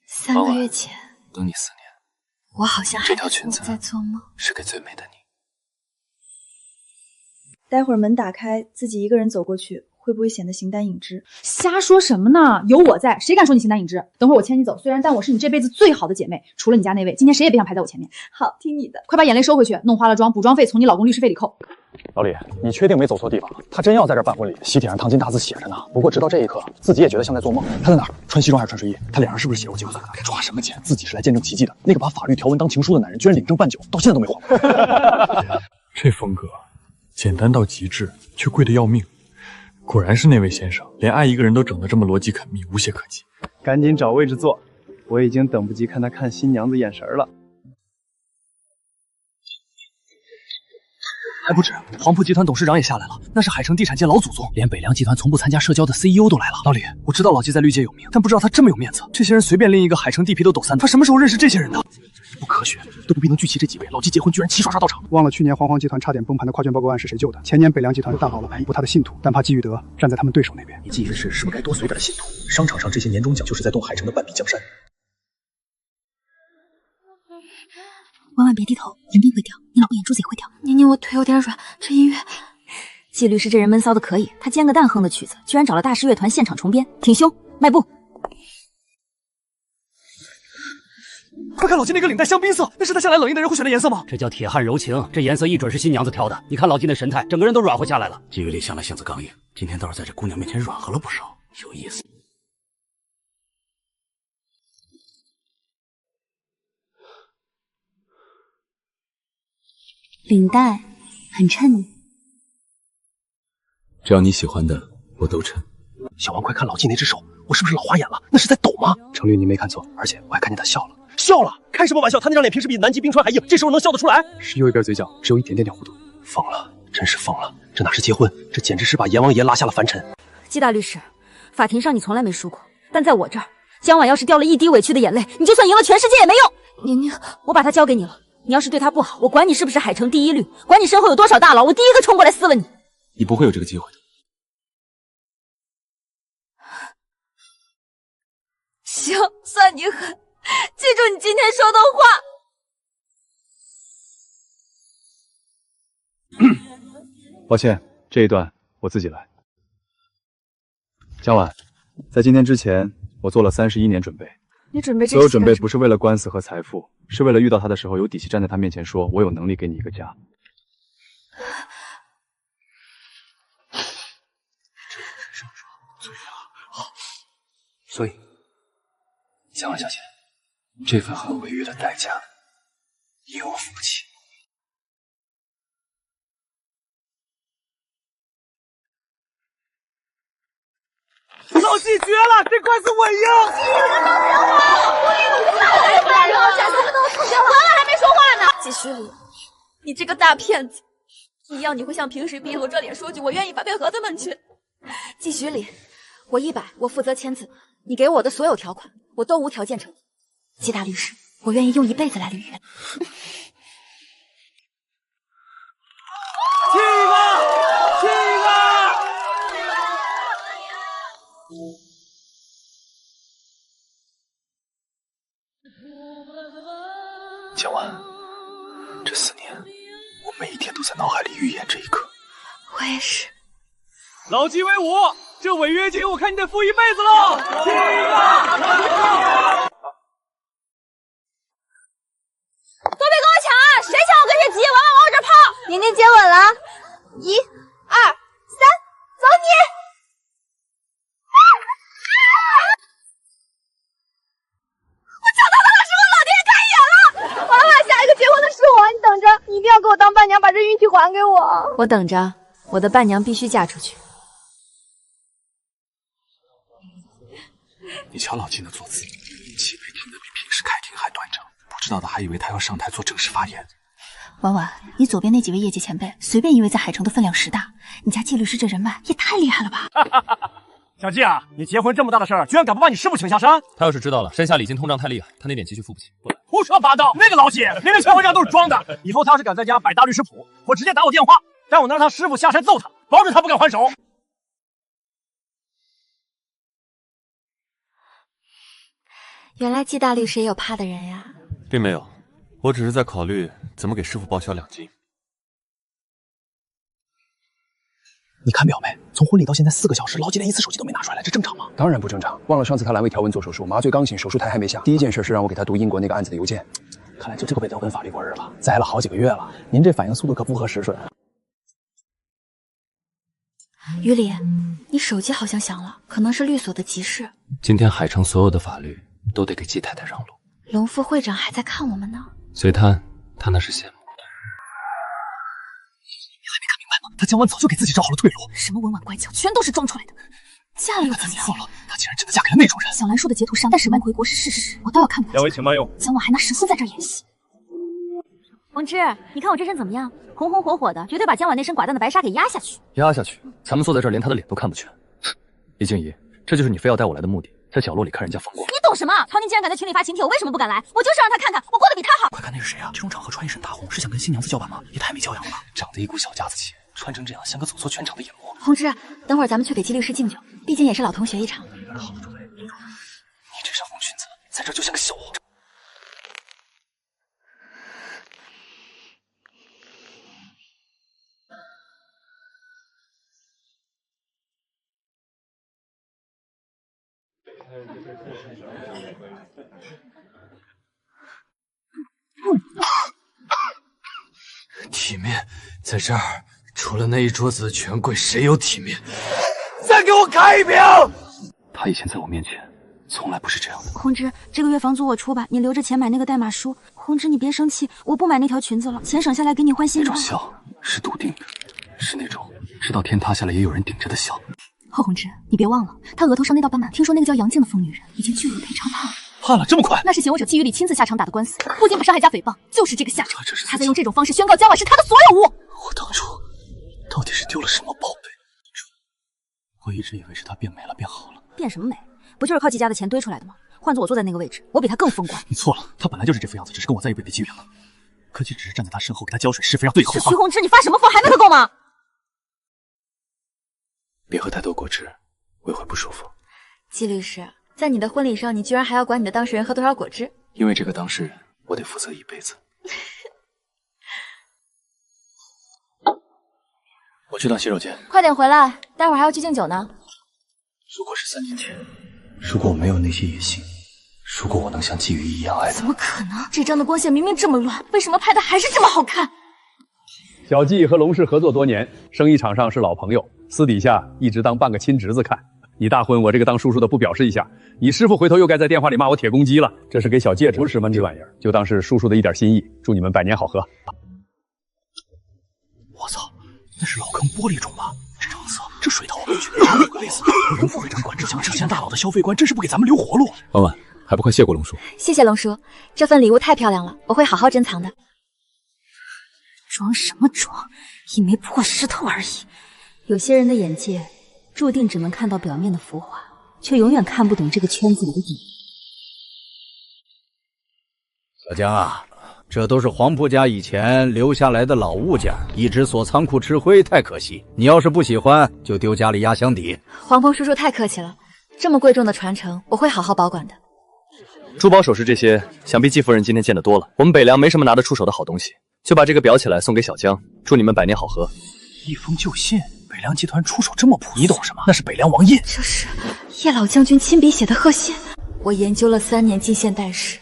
3个月前，等你4年，我好像这条裙子在做梦，是给最美的你。待会儿门打开，自己一个人走过去，会不会显得形单影只？瞎说什么呢？有我在，谁敢说你形单影只？等会儿我牵你走，虽然但我是你这辈子最好的姐妹，除了你家那位，今天谁也别想排在我前面。好，听你的。快把眼泪收回去，弄花了妆，补妆费从你老公律师费里扣。老李，你确定没走错地方？他真要在这儿办婚礼，喜帖上烫金大字写着呢。不过直到这一刻，自己也觉得像在做梦。他在哪儿？穿西装还是穿睡衣？他脸上是不是写着我结婚？抓什么钱？自己是来见证奇迹的。那个把法律条文当情书的男人，居然领证办酒，到现在都没还。这风格简单到极致，却贵得要命。果然是那位先生，连爱一个人都整得这么逻辑缜密，无懈可击。赶紧找位置坐，我已经等不及看他看新娘子眼神了。还不止，黄埔集团董事长也下来了，那是海城地产界老祖宗，连北凉集团从不参加社交的 CEO 都来了。老李，我知道老季在绿界有名，但不知道他这么有面子。这些人随便拎一个海城地皮都抖3，他什么时候认识这些人的？不科学，都不必能聚齐这几位。老季结婚居然齐刷刷到场，忘了去年黄集团差点崩盘的跨卷报告案是谁救的？前年北凉集团大好了盘，不他的信徒，但怕季玉德站在他们对手那边。你季云氏是不是该多随点信徒？商场上这些年终奖就是在动海城的半壁江山。万万别低头，人命会掉，你老公眼珠子也会掉。宁宁，我腿有点软，这音乐……季律师这人闷骚的可以，他煎个蛋哼的曲子，居然找了大师乐团现场重编，挺凶。迈步。快看老季那个领带香槟色，那是他向来冷硬的人会选的颜色吗？这叫铁汉柔情，这颜色一准是新娘子挑的。你看老季那神态，整个人都软和下来了。季雨丽向来性子刚硬，今天倒是在这姑娘面前软和了不少，有意思。领带很衬你，只要你喜欢的，我都衬。小王，快看老季那只手，我是不是老花眼了？那是在抖吗？程律，你没看错，而且我还看见他笑了。笑了？开什么玩笑？他那张脸平时比南极冰川还硬，这时候能笑得出来？是右一边嘴角只有一点点弧度。疯了，真是疯了！这哪是结婚，这简直是把阎王爷拉下了凡尘。季大律师，法庭上你从来没输过，但在我这儿，江晚要是掉了一滴委屈的眼泪，你就算赢了全世界也没用。宁宁，我把他交给你了，你要是对他不好，我管你是不是海城第一律，管你身后有多少大佬，我第一个冲过来撕了你。你不会有这个机会的。行，算你狠，记住你今天说的话。抱歉，这一段我自己来。江晚，在今天之前，我做了31年准备。你准备这所有准备不是为了官司和财富，是为了遇到他的时候有底气站在他面前说，我有能力给你一个家。所以，江晚小姐，这份很违约的代价，你我付不起。老季绝了，这官司我赢！还没说话呢。季虚礼，你这个大骗子！一样你会像平时逼我这脸说句我愿意发配合他们去。季虚礼，我100，我负责签字，你给我的所有条款我都无条件承诺。季大律师，我愿意用一辈子来履约。江晚，这4年，我每一天都在脑海里预演这一刻。我也是。老季威武，这违约金我看你得付一辈子喽！去吧！都别跟我抢啊！谁抢我跟谁急，往我这跑！宁宁接吻了，1、2、3，走你！我抢到他了，是我老天爷开眼了！娃娃，下一个结婚的是我，你等着，你一定要给我当伴娘，把这运气还给我。我等着，我的伴娘必须嫁出去。你瞧老季那坐姿，气背挺得比平时开庭还端正，不知道的还以为他要上台做正式发言。婉婉，你左边那几位业界前辈，随便一位在海城的分量实大，你家季律师这人脉也太厉害了吧！小季啊，你结婚这么大的事儿，居然敢不把你师傅请下山？他要是知道了，山下礼金通胀太厉害，他那点急需付不起。胡说八道！那个老姐明明全回家都是装的。以后他要是敢在家摆大律师谱，我直接打我电话，带我能让他师傅下山揍他，保准他不敢还手。原来季大律师也有怕的人呀。并没有，我只是在考虑怎么给师傅报销2金。你看表没？从婚礼到现在4个小时，老季连一次手机都没拿出来，这正常吗？当然不正常。忘了上次他阑尾条纹做手术，麻醉刚醒，手术台还没下。第一件事是让我给他读英国那个案子的邮件。看来就这个北德文法律过日了，栽了好几个月了。您这反应速度可不合时顺。于理，你手机好像响了，可能是律所的急事。今天海城所有的法律都得给季太太让路。龙副会长还在看我们呢。随他那是羡慕。他江晚早就给自己找好了退路。什么文婉乖巧，全都是装出来的。嫁了又怎么样？错了，她竟然真的嫁给了那种人。小兰说的截图上，但是挽回国是事实，我都要看过。两位请慢用。江晚还拿神孙在这儿演戏。风之，你看我这身怎么样？红红火火的，绝对把江晚那身寡淡的白纱给压下去。压下去？咱们坐在这儿，连他的脸都看不全。李静怡，这就是你非要带我来的目的，在角落里看人家风光。你懂什么？曹宁竟然敢在群里发请帖，我为什么不敢来？我就是让他看看我过得比他好。快看那是谁啊？这种场合穿一身大红，是想跟新娘子叫板吗？也太没教养了吧！长得一股小家子气，穿成这样像个走错全场的野模。红之，等会儿咱们去给季律师敬酒，毕竟也是老同学一场。好主意。你这上红裙子，在这就像个小皇。体面在这儿，除了那一桌子的权贵，谁有体面？再给我开一瓶！他以前在我面前从来不是这样的。红芝，这个月房租我出吧，你留着钱买那个代码书。红芝，你别生气，我不买那条裙子了，钱省下来给你换新的。那种笑是笃定的，是那种知道天塌下来也有人顶着的笑。贺红芝，你别忘了，他额头上那道斑马，听说那个叫杨静的疯女人已经巨额赔偿他了。判了这么快？那是嫌我者季雨里亲自下场打的官司，不仅把伤害加诽谤，就是这个下场。他在用这种方式宣告江婉是他的所有物。我当初到底是丢了什么宝贝？我一直以为是他变美了，变好了。变什么美？不就是靠季家的钱堆出来的吗？换做我坐在那个位置，我比他更风光。你错了，他本来就是这副样子，只是跟我在一辈被机缘了。柯基只是站在他身后给他浇水，施肥让对口。徐宏志，你发什么疯？还没喝够吗？别喝太多果汁，我也会不舒服。季律师，在你的婚礼上，你居然还要管你的当事人喝多少果汁？因为这个当事人，我得负责一辈子。我去趟洗手间，快点回来，待会儿还要去敬酒呢。如果是3年前，如果我没有那些野心，如果我能像季雨一样爱他，怎么可能？这张的光线明明这么乱，为什么拍的还是这么好看？小季和龙氏合作多年，生意场上是老朋友，私底下一直当半个亲侄子看。你大婚，我这个当叔叔的不表示一下，你师傅回头又该在电话里骂我铁公鸡了。这是给小戒指，不是什么这玩意儿，就当是叔叔的一点心意。祝你们百年好合。我操，那是老坑玻璃种吗？这成色，这水头，有个类似龙副会长管制像这些大佬的消费观，真是不给咱们留活路。婉婉，还不快谢过龙叔？谢谢龙叔，这份礼物太漂亮了，我会好好珍藏的。装什么装？一枚破石头而已。有些人的眼界注定只能看到表面的浮华，却永远看不懂这个圈子里的隐秘。小江啊，这都是黄铺家以前留下来的老物件，一直锁仓库吃灰，太可惜。你要是不喜欢，就丢家里压箱底。黄鹏叔叔太客气了，这么贵重的传承，我会好好保管的。珠宝首饰这些，想必季夫人今天见得多了。我们北凉没什么拿得出手的好东西，就把这个裱起来送给小江，祝你们百年好合。一封旧信，北凉集团出手这么朴素，你懂什么？那是北凉王印，这是叶老将军亲笔写的贺信。我研究了3年近现代史，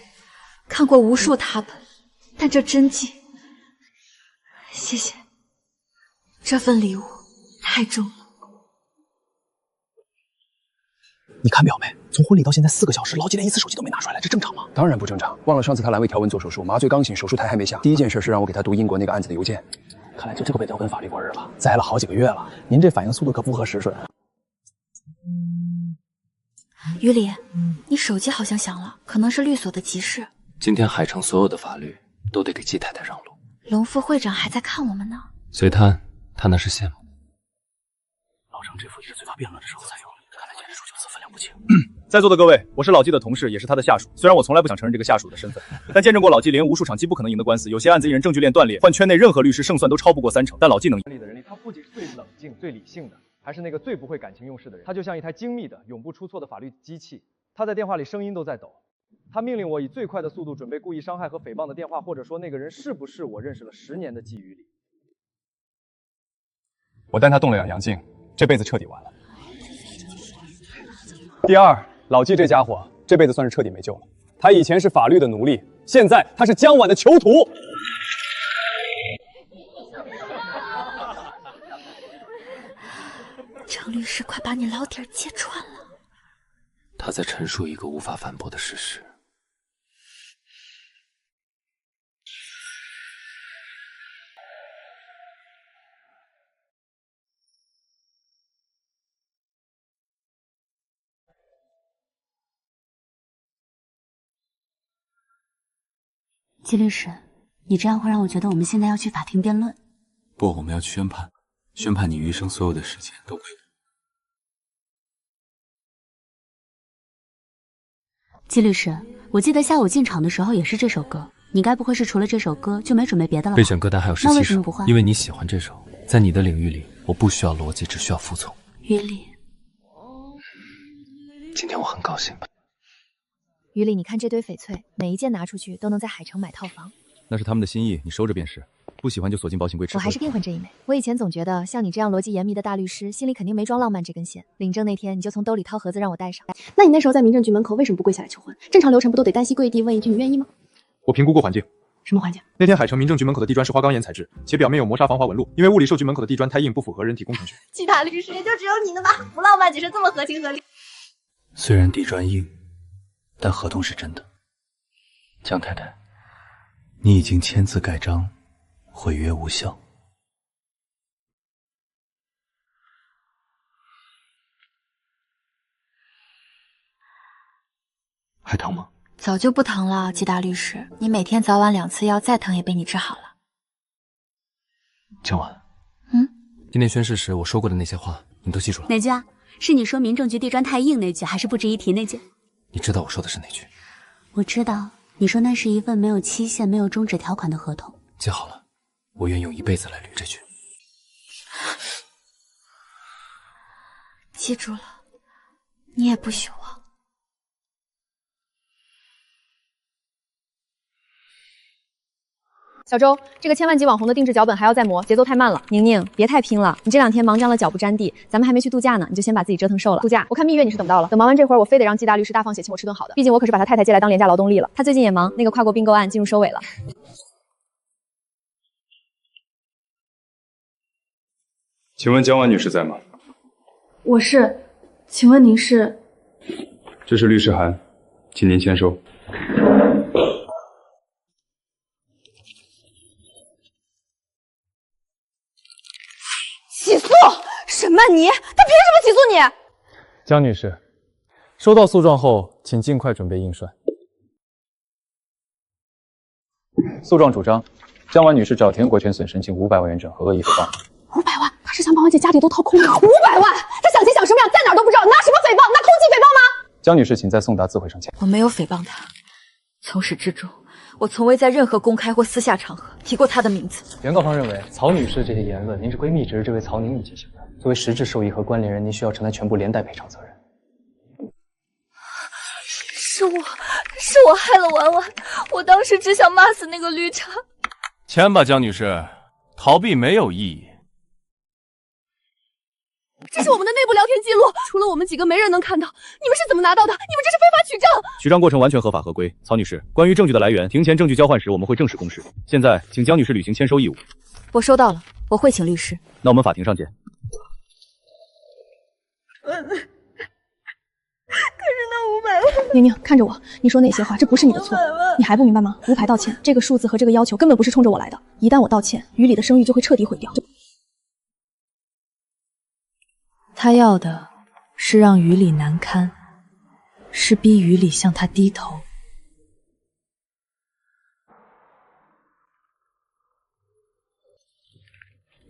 看过无数拓本，但这真迹，谢谢。这份礼物太重了。你看表没？从婚礼到现在4个小时，老季连一次手机都没拿出来，这正常吗？当然不正常。忘了上次他阑尾条纹做手术，麻醉刚醒，手术台还没下。第一件事是让我给他读英国那个案子的邮件。看来就这个被德文法律过日了，栽了好几个月了。您这反应速度可不合时顺。于理，你手机好像响了，可能是律所的急事。今天海城所有的法律都得给季太太让路。龙副会长还在看我们呢。随他那是羡慕。老程这副也是嘴发变了的时候才有的，看来简直数9次分量不清。在座的各位，我是老季的同事，也是他的下属。虽然我从来不想承认这个下属的身份，但见证过老季连无数场击不可能赢的官司，有些案子一人证据链断裂，换圈内任何律师胜算都超不过30%，但老季能赢。的人力，他不仅是最冷静、最理性的，还是那个最不会感情用事的人。他就像一台精密的、永不出错的法律机器。他在电话里声音都在抖。他命令我以最快的速度准备故意伤害和诽谤的电话，或者说那个人是不是我认识了10年的季雨里。我带他动了杨静，这辈子彻底完了。第二，老季这家伙这辈子算是彻底没救了。他以前是法律的奴隶，现在他是江婉的囚徒。程律师，快把你老底儿揭穿了。他在陈述一个无法反驳的事实。季律师，你这样会让我觉得我们现在要去法庭辩论。不，我们要去宣判，宣判你余生所有的时间都归我。季律师，我记得下午进场的时候也是这首歌，你该不会是除了这首歌就没准备别的了吧？备选歌单还有17首，那为什么不换？因为你喜欢这首。在你的领域里，我不需要逻辑，只需要服从。于理，今天我很高兴。于理，你看这堆翡翠，每一件拿出去都能在海城买套房。那是他们的心意，你收着便是。不喜欢就锁进保险柜吃灰。我还是订婚这一枚。我以前总觉得像你这样逻辑严密的大律师，心里肯定没装浪漫这根弦。领证那天，你就从兜里掏盒子让我带上。那你那时候在民政局门口为什么不跪下来求婚？正常流程不都得单膝跪地问一句你愿意吗？我评估过环境。什么环境？那天海城民政局门口的地砖是花岗岩材质，且表面有磨砂防滑纹路，因为物理受局门口的地砖太硬，不符合人体工程学。季大律师也就只有你的吧，不浪漫只是这么合情合理。虽然地砖硬，但合同是真的。江太太，你已经签字盖章，毁约无效。还疼吗？早就不疼了，季大律师，你每天早晚2次药，再疼也被你治好了。江晚，今天宣誓时我说过的那些话，你都记住了？哪句啊？是你说民政局地砖太硬那句，还是不值一提那句？你知道我说的是哪句？我知道，你说那是一份没有期限、没有终止条款的合同。记好了，我愿用一辈子来捋这句。记住了，你也不许忘。小周，这个千万级网红的定制脚本还要再磨，节奏太慢了。宁宁，别太拼了，你这2天忙张了脚不沾地，咱们还没去度假呢，你就先把自己折腾瘦了。度假，我看蜜月你是等不到了。等忙完这会儿，我非得让季大律师大方写，请我吃顿好的，毕竟我可是把他太太接来当廉价劳动力了。他最近也忙，那个跨国并购案进入收尾了。请问江婉女士在吗？我是，请问您是？这是律师函，请您签收。起诉沈曼妮，她凭什么起诉你？江女士，收到诉状后，请尽快准备印刷。诉状主张，江婉女士找田国权损申请500万元整合恶意诽谤。500万，他是想把婉姐家底都掏空了。500万，他想钱想什么呀？在哪儿都不知道，拿什么诽谤？拿空气诽谤吗？江女士，请在送达自毁上签。我没有诽谤他，从始至终，我从未在任何公开或私下场合提过他的名字。原告方认为，曹女士这些言论，您是闺蜜指使这位曹宁宇进行的，作为实质受益和关联人，您需要承担全部连带赔偿责任。是我害了婉婉，我当时只想骂死那个绿茶。签吧，江女士，逃避没有意义。这是我们的内部聊天记录，除了我们几个，没人能看到。你们是怎么拿到的？你们这是非法取证！取账过程完全合法合规。曹女士，关于证据的来源，庭前证据交换时我们会正式公示。现在，请江女士履行签收义务。我收到了，我会请律师。那我们法庭上见。可是那500万，宁宁，看着我，你说那些话，这不是你的错，你还不明白吗？无牌道歉，这个数字和这个要求根本不是冲着我来的。一旦我道歉，于理的声誉就会彻底毁掉。他要的是让于理难堪，是逼于理向他低头。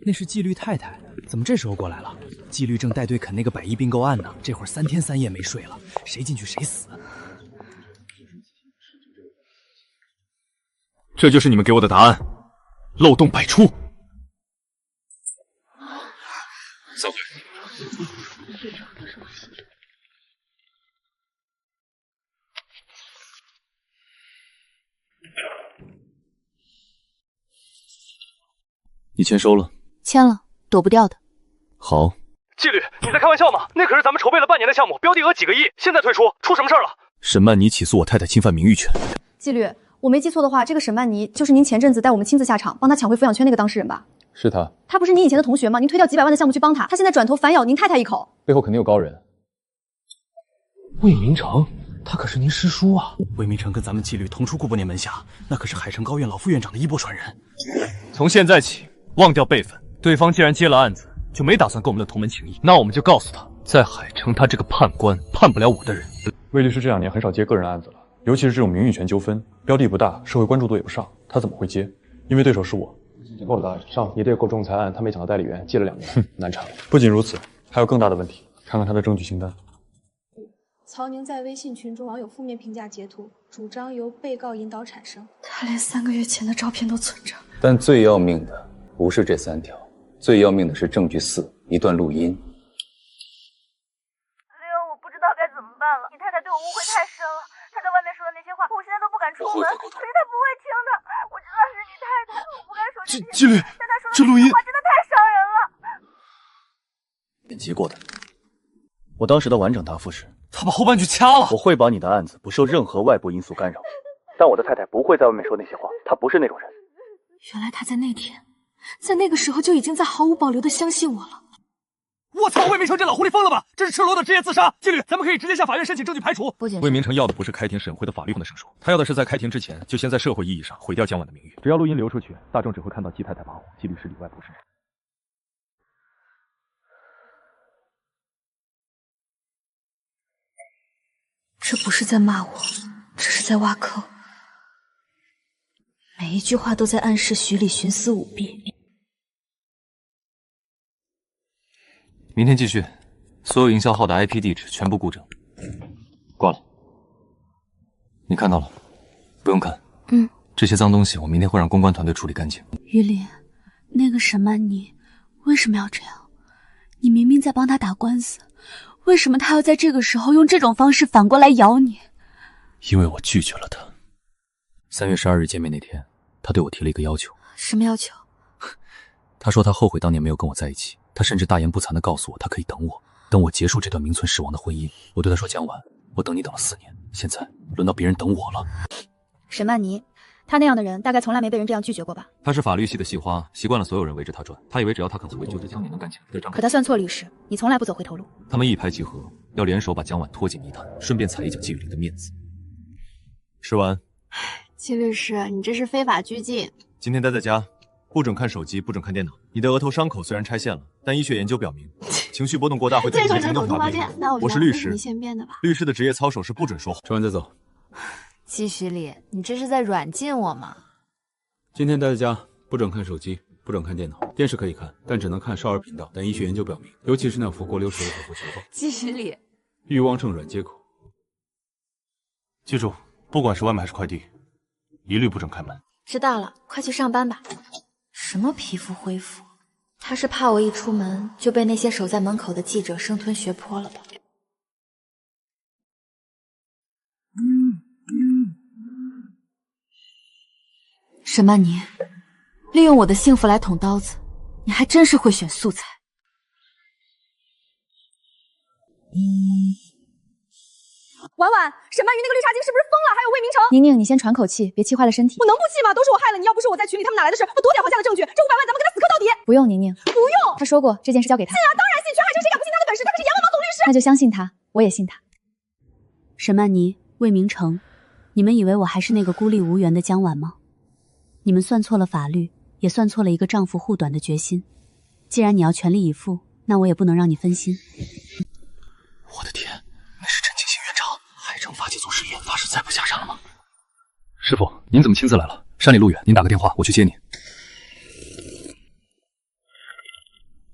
那是纪律太太，怎么这时候过来了？纪律正带队啃那个100亿并购案呢，这会儿3天3夜没睡了，谁进去谁死。这就是你们给我的答案，漏洞百出。散会。你签收了？签了，躲不掉的。好。纪律，你在开玩笑吗？那可是咱们筹备了半年的项目，标的额几个亿，现在退出，出什么事儿了？沈曼妮起诉我太太侵犯名誉权。纪律，我没记错的话，这个沈曼妮就是您前阵子带我们亲自下场帮她抢回抚养权那个当事人吧？是他。她不是您以前的同学吗？您推掉几百万的项目去帮她，她现在转头反咬您太太一口，背后肯定有高人。魏明成，他可是您师叔啊！魏明成跟咱们纪律同出顾伯年门下，那可是海城高院老副院长的衣钵传人。从现在起，忘掉辈分。对方既然接了案子，就没打算跟我们的同门情谊。那我们就告诉他，在海城他这个判官判不了我的人。魏律师这2年很少接个人案子了，尤其是这种名誉权纠纷，标的不大，社会关注度也不上，他怎么会接？因为对手是我。够了，上一对购仲裁案，他没抢到代理员，借了2年，难产。不仅如此，还有更大的问题，看看他的证据清单。曹宁在微信群中网友负面评价截图，主张由被告引导产生。他连3个月前的照片都存着。但最要命的不是这3条，最要命的是证据4，一段录音。我不知道该怎么办了。你太太对我误会太深了，她在外面说的那些话，我现在都不敢出门，所以她不会听的。我知道是你太太，我不该说纪律，这录音话真的太伤人了。剪辑过的，我当时的完整答复是：他把后半句掐了。我会保你的案子不受任何外部因素干扰，但我的太太不会在外面说那些话，她不是那种人。原来他在那天，在那个时候就已经在毫无保留的相信我了。我操！魏明成这老狐狸疯了吧？这是赤裸裸的职业自杀！纪律，咱们可以直接向法院申请证据排除。魏明成要的不是开庭审会的法律上的胜诉，他要的是在开庭之前就先在社会意义上毁掉江晚的名誉。只要录音流出去，大众只会看到季太太骂我，纪律师里外不是人。这不是在骂我，这是在挖坑。每一句话都在暗示徐礼徇私舞弊。明天继续，所有营销号的 IP 地址全部固整。挂了。你看到了？不用看。这些脏东西我明天会让公关团队处理干净。于林，那个沈曼妮为什么要这样？你明明在帮他打官司，为什么他要在这个时候用这种方式反过来咬你？因为我拒绝了他。3月12日见面那天，他对我提了一个要求。什么要求？他说他后悔当年没有跟我在一起，他甚至大言不惭地告诉我，他可以等我，等我结束这段名存实亡的婚姻。我对他说：“江晚，我等你等了4年，现在轮到别人等我了。”沈曼妮，他那样的人大概从来没被人这样拒绝过吧？他是法律系的系花，习惯了所有人围着他转。他以为只要他肯为救这江也能干起来的。可他算错律师，你从来不走回头路。他们一拍即合，要联手把江晚拖进泥潭，顺便踩一脚季雨林的面子。吃完。季律师，你这是非法拘禁。今天待在家，不准看手机，不准看电脑。你的额头伤口虽然拆线了，但医学研究表明，情绪波动过大会导致行动法变。我是律师，你先编的吧？律师的职业操守是不准说话。吃完再走。季徐礼，你这是在软禁我吗？今天待在家，不准看手机，不准看电脑，电视可以看，但只能看少儿频道。但医学研究表明，尤其是那副锅溜舌的和情况，季徐礼，欲望症软接口。记住，不管是外卖还是快递，一律不准开门。知道了，快去上班吧。什么皮肤恢复？他是怕我一出门就被那些守在门口的记者生吞学泼了吧？沈曼妮，利用我的幸福来捅刀子，你还真是会选素材。婉婉，沈曼瑜那个绿茶精是不是疯了？还有魏明成，宁宁，你先喘口气，别气坏了身体。我能不气吗？都是我害了你，要不是我在群里，他们哪来的事？我多点皇家的证据，这500万咱们跟他死磕到底。不用，宁宁，不用。他说过这件事交给他。信啊，当然信，全海城谁敢不信他的本事？他可是阎王王总律师。那就相信他，我也信他。沈曼妮、魏明成，你们以为我还是那个孤立无援的江晚吗？你们算错了法律，也算错了一个丈夫护短的决心。既然你要全力以赴，那我也不能让你分心。我的天，那是陈庆兴院长，海城法纪总实验发誓再不下山了吗？师傅，您怎么亲自来了？山里路远，您打个电话，我去接您。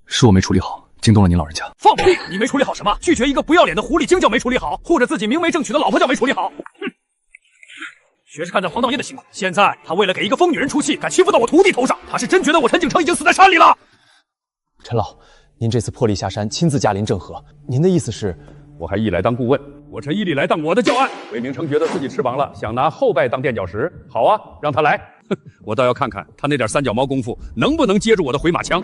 是我没处理好，惊动了您老人家。放屁！你没处理好什么？拒绝一个不要脸的狐狸精叫没处理好，护着自己明媒正娶的老婆叫没处理好。哼！学是干在黄道业的辛苦，现在他为了给一个疯女人出气，敢欺负到我徒弟头上，他是真觉得我陈景城已经死在山里了。陈老，您这次破例下山，亲自驾临郑和，您的意思是？我还一来当顾问，我陈一力来当我的教案。魏明成觉得自己翅膀了，想拿后拜当垫脚石。好啊，让他来。我倒要看看他那点三脚猫功夫能不能接住我的回马枪。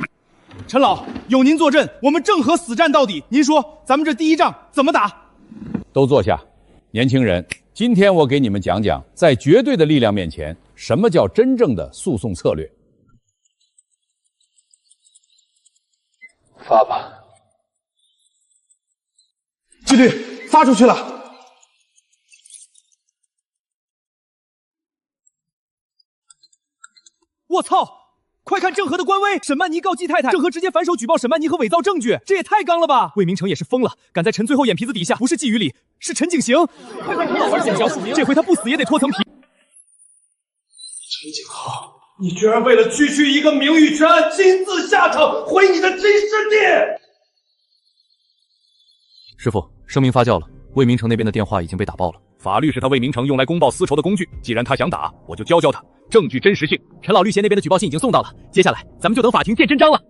陈老，有您坐镇，我们郑和死战到底。您说咱们这第一仗怎么打？都坐下，年轻人，今天我给你们讲讲，在绝对的力量面前，什么叫真正的诉讼策略。发吧。纪律，发出去了。我操！快看郑和的官微，沈曼妮告季太太，郑和直接反手举报沈曼妮和伪造证据，这也太刚了吧！魏明成也是疯了，敢在陈最后眼皮子底下，不是季雨里，是陈景行。而且这回他不死也得脱层皮。陈景浩，你居然为了区区一个名誉权案，亲自下场毁你的真师弟！师傅，声明发酵了，魏明成那边的电话已经被打爆了。法律是他魏明成用来公报私仇的工具，既然他想打，我就教教他证据真实性。陈老律协那边的举报信已经送到了，接下来咱们就等法庭见真章了。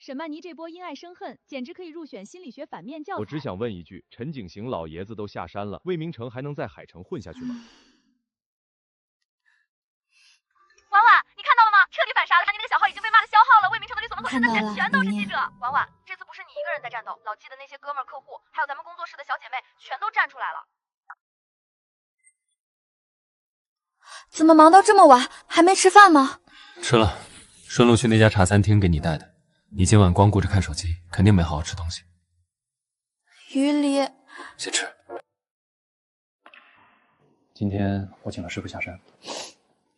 沈曼妮这波因爱生恨，简直可以入选心理学反面教材。我只想问一句，陈景行老爷子都下山了，魏明成还能在海城混下去吗？婉婉，你看到了吗？彻底反杀了，你那个小号已经被骂的消耗了。魏明成的律所门口现在全都是记者。婉婉，这次不是你一个人在战斗，老纪的那些哥们儿、客户，还有咱们工作室的小姐妹，全都站出来了。怎么忙到这么晚，还没吃饭吗？吃了，顺路去那家茶餐厅给你带的。你今晚光顾着看手机，肯定没好好吃东西。于离，先吃。今天我请了师傅下山，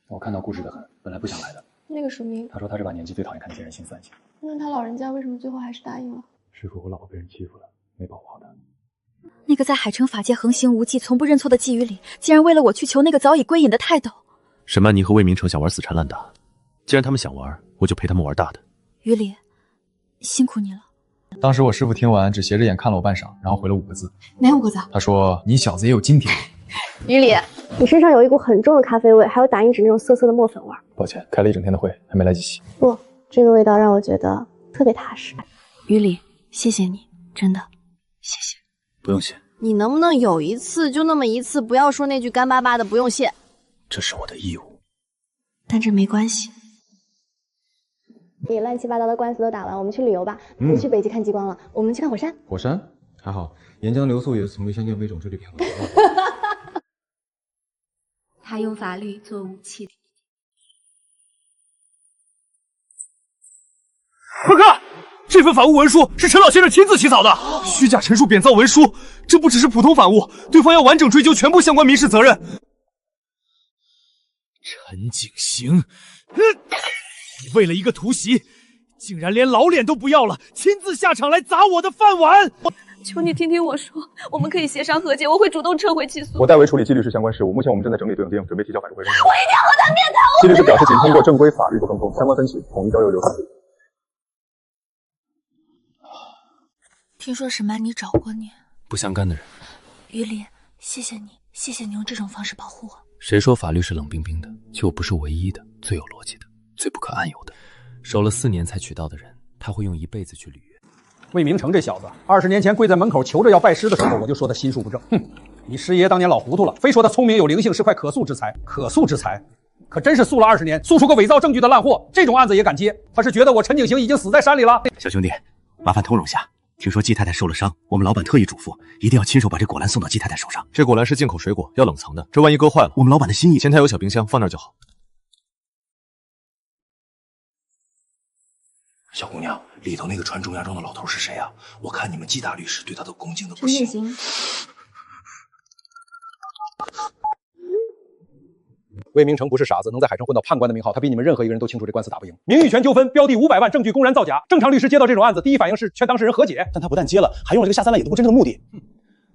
我看到顾氏的很，本来不想来的。那个署名，他说他这把年纪最讨厌看那些人心思案情。那他老人家为什么最后还是答应了？师傅，我老婆被人欺负了，没保护好她。那个在海城法界横行无忌、从不认错的季雨里，竟然为了我去求那个早已归隐的泰斗。沈曼妮和魏明成想玩死缠烂打，既然他们想玩，我就陪他们玩大的。于离，辛苦你了。当时我师傅听完只斜着眼看了我半晌，然后回了5个字。哪5个字？他说：“你小子也有今天。”于离，你身上有一股很重的咖啡味，还有打印纸那种涩涩的墨粉味。抱歉，开了一整天的会，还没来及洗。不，这个味道让我觉得特别踏实。于离，谢谢你，真的，谢谢。不用谢。你能不能有一次就那么一次，不要说那句干巴巴的不用谢？这是我的义务。但这没关系。你乱七八糟的官司都打完，我们去旅游吧。不去北极看极光了，我们去看火山。火山还好，岩浆流速也是从未相见飞种这里平衡。他用法律做武器。快看，这份反诬文书是陈老先生亲自起草的，虚假陈述贬造文书，这不只是普通反诬，对方要完整追究全部相关民事责任。陈景行，你为了一个突袭，竟然连老脸都不要了，亲自下场来砸我的饭碗！求你听听我说，我们可以协商和解，我会主动撤回起诉。我代为处理纪律师相关事务，目前我们正在整理对应定，准备提交法律会审。我一定要和他面谈。纪律师表示，仅通过正规法律不更动，相关分析统一交由流程。听说沈曼妮找过你，不相干的人。于离，谢谢你，谢谢你用这种方式保护我。谁说法律是冷冰冰的？就不是唯一的、最有逻辑的、最不可暗有的。守了4年才娶到的人，他会用一辈子去履约。魏明成这小子，20年前跪在门口求着要拜师的时候，我就说他心术不正。哼，你师爷当年老糊涂了，非说他聪明有灵性，是块可塑之才。可塑之才，可真是塑了20年，塑出个伪造证据的烂货。这种案子也敢接？他是觉得我陈景行已经死在山里了？小兄弟，麻烦通融下。听说季太太受了伤，我们老板特意嘱咐，一定要亲手把这果篮送到季太太手上。这果篮是进口水果，要冷藏的，这万一割坏了，我们老板的心意。前台有小冰箱，放那儿就好。小姑娘，里头那个穿中亚装的老头是谁啊？我看你们季大律师对他都恭敬的不行。陈景行。魏明成不是傻子，能在海城混到判官的名号，他比你们任何一个人都清楚这官司打不赢。名誉权纠纷，标的500万，证据公然造假。正常律师接到这种案子，第一反应是劝当事人和解，但他不但接了，还用了这个下三滥也不过真正的目的。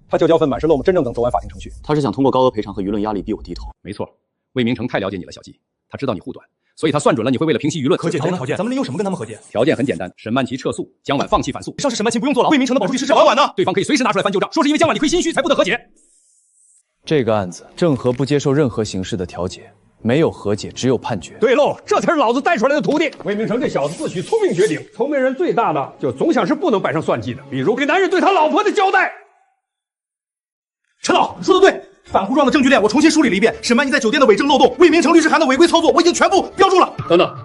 他旧交粉满是漏，我们真正等走完法庭程序。他是想通过高额赔偿和舆论压力逼我低头。没错，魏明成太了解你了，小季，他知道你护短，所以他算准了你会为了平息舆论。和解条件，咱们利用什么跟他们和解？条件很简单，沈曼琪撤诉，江晚放弃反诉。上是沈曼琪不用坐牢，魏明成的保释律师是婉婉呢。对方可以随时拿出来翻旧账，说是因为江晚理亏心虚才不得和解。这个案子，郑和不接受任何形式的调解。没有和解，只有判决。对喽，这才是老子带出来的徒弟。魏明成这小子自诩聪明绝顶，聪明人最大的就总想是不能摆上算计的，比如给男人对他老婆的交代。陈老说的对，反糊状的证据链我重新梳理了一遍，沈曼妮在酒店的伪证漏洞，魏明成律师函的违规操作，我已经全部标注了。等等，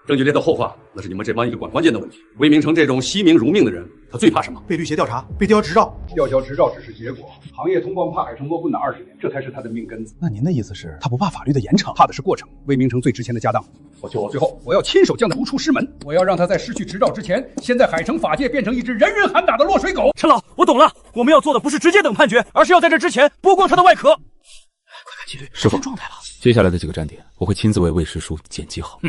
证据链的后话，那是你们这帮一直管关键的问题。魏明成这种惜名如命的人，他最怕什么？被律协调查，被吊销执照。吊销执照只是结果，行业通关怕海城摸混了20年，这才是他的命根子。那您的意思是，他不怕法律的严惩，怕的是过程。魏明成最值钱的家当，我就最后我要亲手将他逐出师门，我要让他在失去执照之前，先在海城法界变成一只人人喊打的落水狗。陈老，我懂了，我们要做的不是直接等判决，而是要在这之前剥光他的外壳。快看纪律，师傅状态了。接下来的几个站点，我会亲自为魏师叔剪辑好。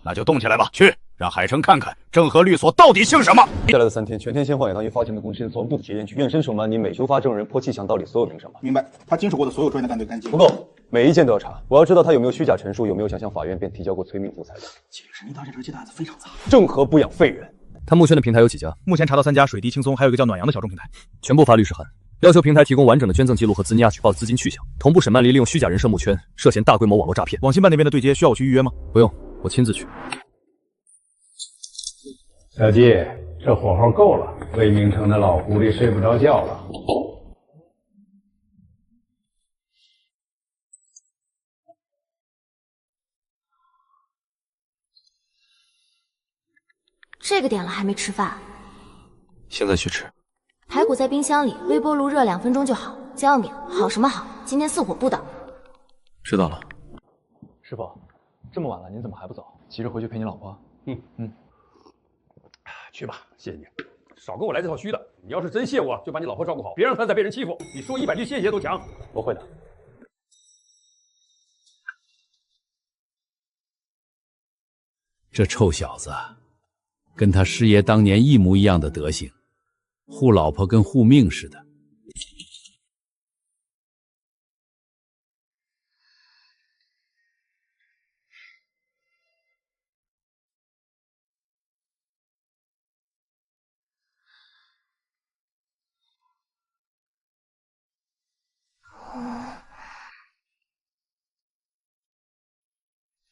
那就动起来吧，去让海城看看郑和律所到底姓什么。接下来的3天，全天先换给他与发现的公司从不提验去验身手曼妮每修发证人破气墙到底所有名什么。明白，他经手过的所有专业的干对干净。不够，每一件都要查。我要知道他有没有虚假陈述，有没有想向法院便提交过催命符材的。纪律审理大这这案子非常杂。郑和不养废人。他募圈的平台有几家？目前查到3家，水滴轻松，还有一个叫暖阳的小众平台。全部发律师函，要求平台提供完整的捐赠记录和兹尼亚举报资金去向，同步沈曼妮利用虚假人设募圈，涉嫌大规模网络诈骗。网信办那边的对接需要我去预约吗？不用，我亲自去。小季，这火候够了，魏明城的老狐狸睡不着觉了。这个点了还没吃饭，现在去吃。排骨在冰箱里，微波炉热2分钟就好。姜饼好什么好？今天4火不倒。知道了。师傅，这么晚了，您怎么还不走？急着回去陪你老婆？去吧，谢谢你。少跟我来这套虚的。你要是真谢我，就把你老婆照顾好，别让她再被人欺负。你说100句谢谢都强。我会的。这臭小子，跟他师爷当年一模一样的德行，护老婆跟护命似的。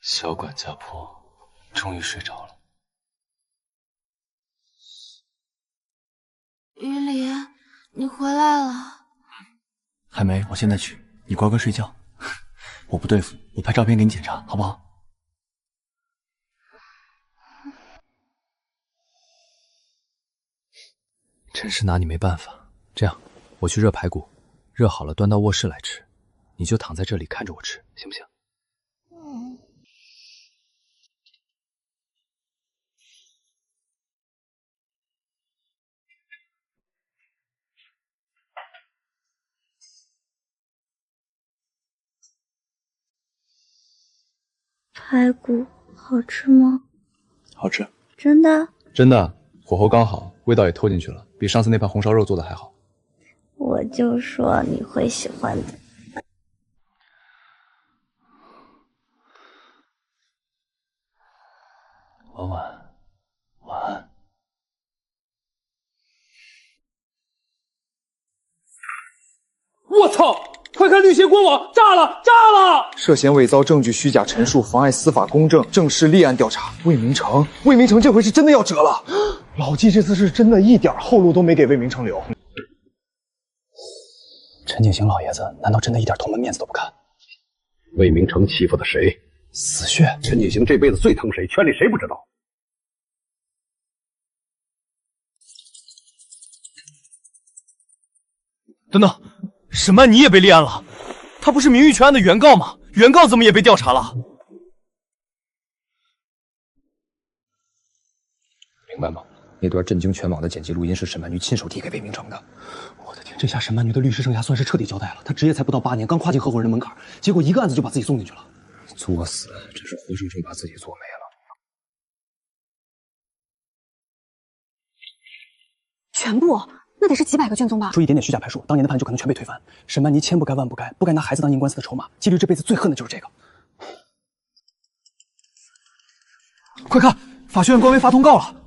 小管家婆终于睡着了。于离，你回来了。还没，我现在去。你乖乖睡觉。我不对付，我拍照片给你检查，好不好？真是拿你没办法。这样，我去热排骨，热好了端到卧室来吃，你就躺在这里看着我吃，行不行？排骨好吃吗？好吃，真的？真的，火候刚好，味道也透进去了，比上次那盘红烧肉做的还好。我就说你会喜欢的。婉婉，晚安。我操！快看绿血官网，炸了！炸了！涉嫌伪造证据、虚假陈述、妨碍司法公正，正式立案调查。魏明成这回是真的要折了。老纪这次是真的一点后路都没给魏明成留。陈景行老爷子难道真的一点同门面子都不看？魏明成欺负的谁？死穴。陈景行这辈子最疼谁？圈里谁不知道？等等。沈曼妮也被立案了，他不是名誉权案的原告吗？原告怎么也被调查了？明白吗？那段震惊全网的剪辑录音是沈曼妮亲手递给魏明成的。我的天，这下沈曼妮的律师生涯算是彻底交代了。她职业才不到8年，刚跨进合伙人的门槛，结果一个案子就把自己送进去了。作死，真是活生生把自己做没了。全部？那得是几百个卷宗吧？出一点点虚假排述，当年的判就可能全被推翻。沈曼妮千不该万不该，不该拿孩子当赢官司的筹码。纪律这辈子最恨的就是这个。快看，法学院官微发通告了。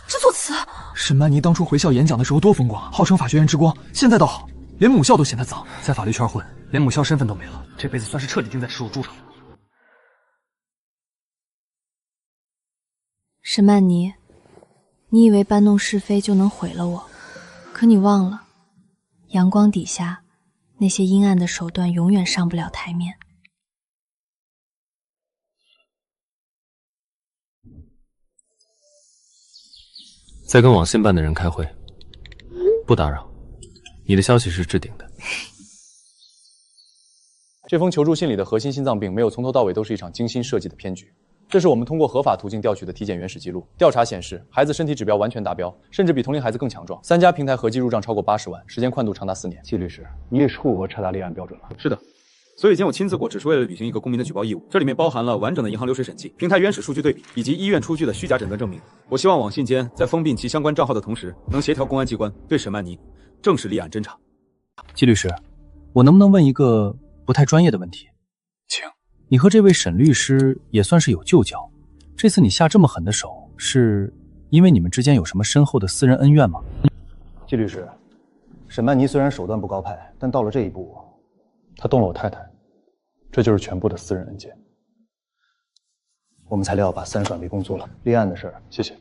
这措辞，沈曼妮当初回校演讲的时候多风光，号称法学院之光，现在倒好，连母校都嫌她脏，在法律圈混，连母校身份都没了，这辈子算是彻底钉在耻辱柱上了。沈曼妮，你以为搬弄是非就能毁了我？可你忘了，阳光底下那些阴暗的手段永远上不了台面。在跟网信办的人开会，不打扰。你的消息是置顶的。这封求助信里的核心心脏病没有从头到尾都是一场精心设计的骗局。这是我们通过合法途径调取的体检原始记录。调查显示，孩子身体指标完全达标，甚至比同龄孩子更强壮。3家平台合计入账超过80万，时间宽度长达4年。季律师，你也触过差大立案标准了？是的，所以前我亲自过，只是为了履行一个公民的举报义务。这里面包含了完整的银行流水审计、平台原始数据对比，以及医院出具的虚假诊断证明。我希望网信间在封闭其相关账号的同时，能协调公安机关对沈曼妮正式立案侦查。季律师，我能不能问一个不太专业的问题？请。你和这位沈律师也算是有旧交。这次你下这么狠的手，是因为你们之间有什么深厚的私人恩怨吗？季律师，沈曼妮虽然手段不高派，但到了这一步，她动了我太太，这就是全部的私人恩怨。我们材料把3转为工作了，立案的事儿，谢谢。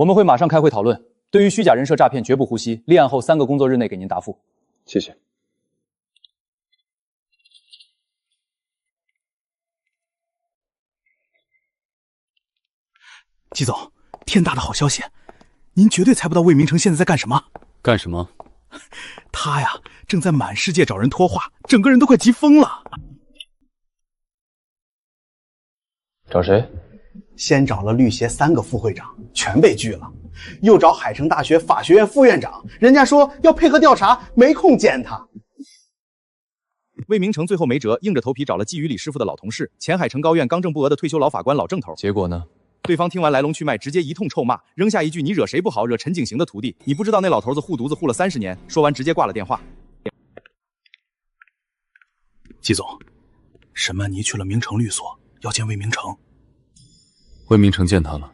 我们会马上开会讨论。对于虚假人设诈骗，绝不姑息。立案后3个工作日内给您答复。谢谢。季总，天大的好消息！您绝对猜不到魏明成现在在干什么。干什么？他呀，正在满世界找人托话，整个人都快急疯了。找谁？先找了律协3个副会长，全被拒了；又找海城大学法学院副院长，人家说要配合调查，没空见他。魏明成最后没辙，硬着头皮找了季于礼师傅的老同事，前海城高院刚正不阿的退休老法官老郑头。结果呢？对方听完来龙去脉，直接一通臭骂，扔下一句“你惹谁不好，惹陈景行的徒弟”。你不知道那老头子护犊子护了30年。说完直接挂了电话。季总，沈曼妮去了明城律所，要见魏明成。魏明成见他了，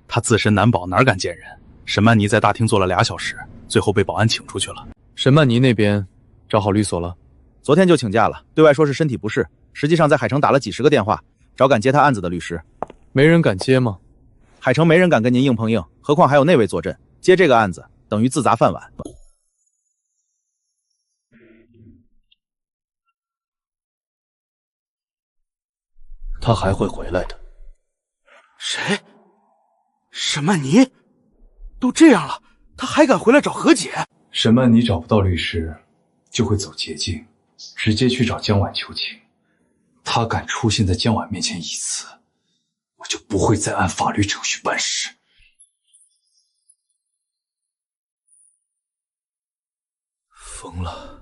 他自身难保，哪敢见人？沈曼妮在大厅坐了2小时，最后被保安请出去了。沈曼妮那边找好律所了？昨天就请假了，对外说是身体不适，实际上在海城打了几10个电话，找敢接他案子的律师。没人敢接吗？海城没人敢跟您硬碰硬，何况还有那位坐镇，接这个案子等于自砸饭碗。他还会回来的。谁？沈曼妮？都这样了，他还敢回来找和解？沈曼妮找不到律师，就会走捷径，直接去找江婉求情。他敢出现在江婉面前1次，我就不会再按法律程序办事。疯了！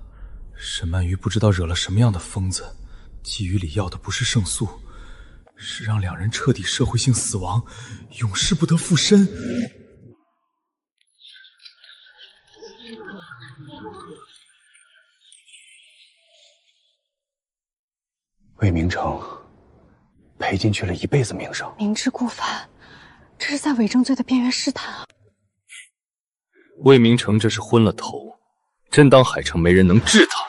沈曼瑜不知道惹了什么样的疯子，季于礼要的不是胜诉，是让2人彻底社会性死亡，永世不得复生。魏明成赔进去了1辈子名声，明知故犯，这是在伪证罪的边缘试探啊！魏明成这是昏了头，真当海城没人能治他？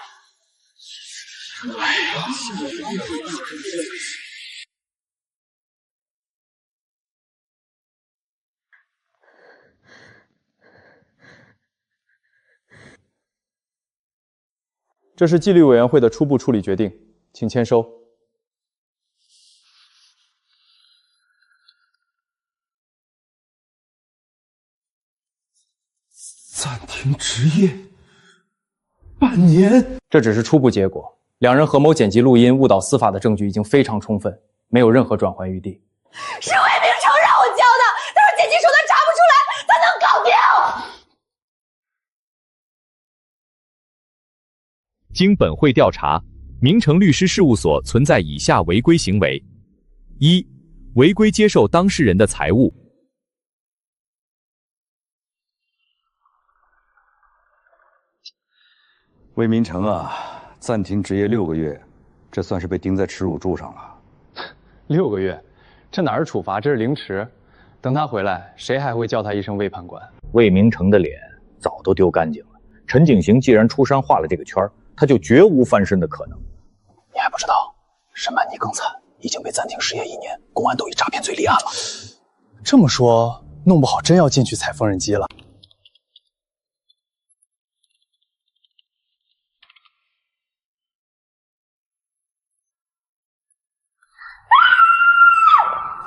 这是纪律委员会的初步处理决定，请签收。暂停执业半年，这只是初步结果。2人合谋剪辑录音、误导司法的证据已经非常充分，没有任何转圜余地。是魏明成让我教的，他说剪辑手段查不出来，他能搞定。经本会调查，明城律师事务所存在以下违规行为：1、违规接受当事人的财物。魏明成啊，暂停执业6个月，这算是被钉在耻辱柱上了。6个月，这哪是处罚，这是凌迟。等他回来，谁还会叫他一声魏判官？魏明成的脸早都丢干净了。陈景行既然出山画了这个圈，他就绝无翻身的可能。你还不知道，沈曼妮更惨，已经被暂停失业1年，公安都以诈骗罪立案了。这么说，弄不好真要进去踩缝纫机了。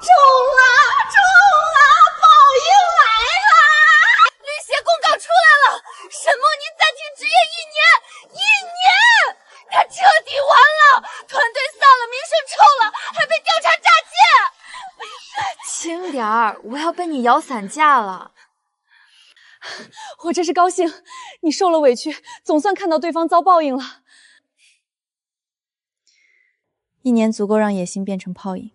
中了！报应来了！律协公告出来了，沈梦妮暂停执业1年，她彻底完了，团队散了，名声臭了，还被调查诈骗。轻点儿，我要被你咬散架了。我真是高兴，你受了委屈，总算看到对方遭报应了。1年足够让野心变成泡影。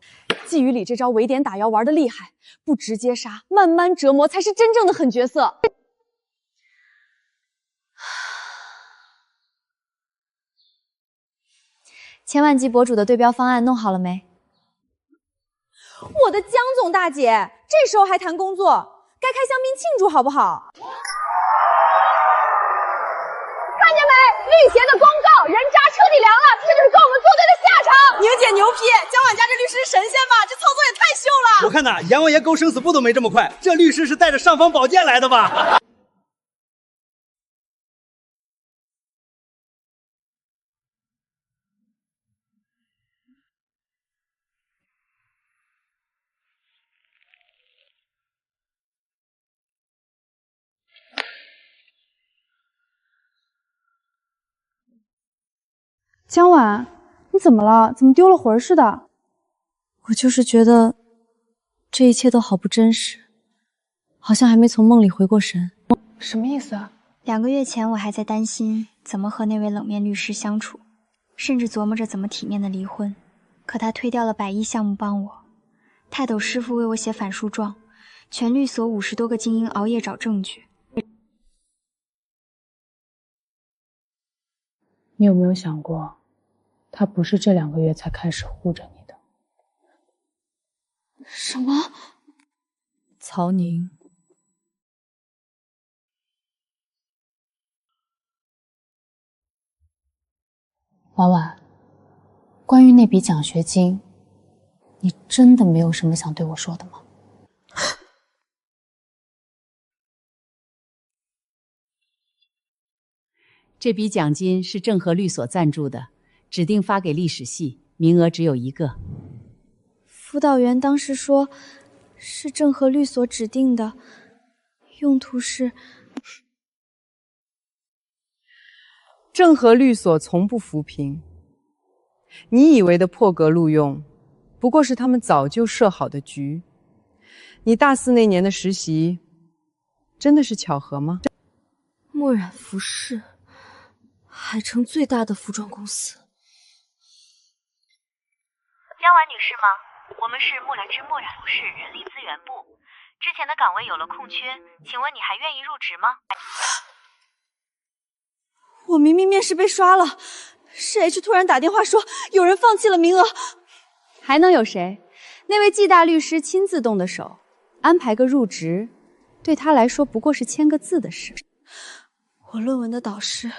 季于礼这招围点打妖玩得厉害，不直接杀，慢慢折磨才是真正的狠角色。千万级博主的对标方案弄好了没？我的江总大姐，这时候还谈工作，该开香槟庆祝好不好？看见没？律协的公告，人渣彻底凉了，这就是跟我们作对的下场。宁姐，也牛批！江晚家这律师是神仙吧？这操作也太秀了！我看呐，阎王爷勾生死簿都没这么快，这律师是带着尚方宝剑来的吧？江晚，你怎么了？怎么丢了魂似的？我就是觉得这一切都好不真实，好像还没从梦里回过神。什么意思啊？2个月前我还在担心怎么和那位冷面律师相处，甚至琢磨着怎么体面的离婚。可他推掉了100亿项目帮我，泰斗师傅为我写反诉状，全律所50多个精英熬夜找证据。你有没有想过，他不是这2个月才开始护着你的？什么？曹宁。婉婉，关于那笔奖学金，你真的没有什么想对我说的吗？这笔奖金是正和律所赞助的，指定发给历史系，名额只有1个。辅导员当时说，是正和律所指定的，用途是……正和律所从不扶贫，你以为的破格录用，不过是他们早就设好的局。你大4那年的实习，真的是巧合吗？墨染服饰，海城最大的服装公司。江婉女士吗？我们是墨染之墨染服饰人力资源部，之前的岗位有了空缺，请问你还愿意入职吗？我明明面试被刷了，是 H 突然打电话说有人放弃了名额，还能有谁？那位季大律师亲自动的手，安排个入职，对他来说不过是签个字的事。我论文的导师，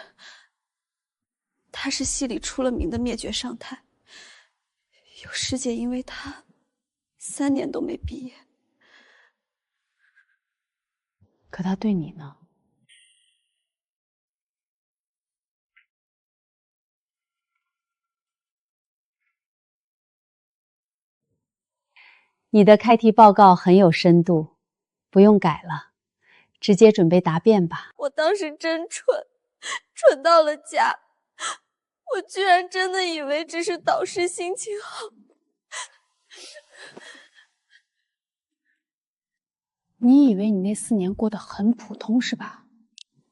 他是系里出了名的灭绝上台，有师姐因为他3年都没毕业。可他对你呢？你的开题报告很有深度，不用改了，直接准备答辩吧。我当时真蠢，蠢到了家，我居然真的以为只是导师心情好。你以为你那4年过得很普通是吧？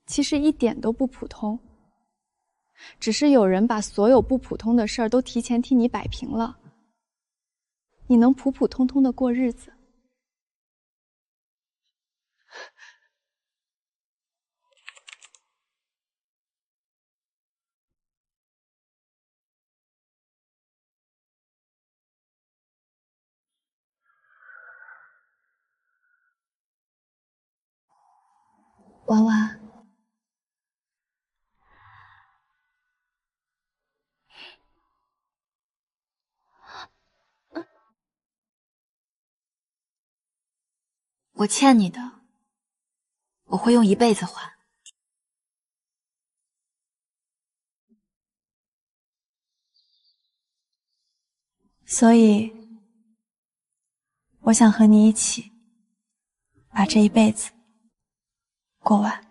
其实一点都不普通，只是有人把所有不普通的事儿都提前替你摆平了。你能普普通通的过日子。婉婉，我欠你的，我会用1辈子还。所以，我想和你一起把这一辈子过完。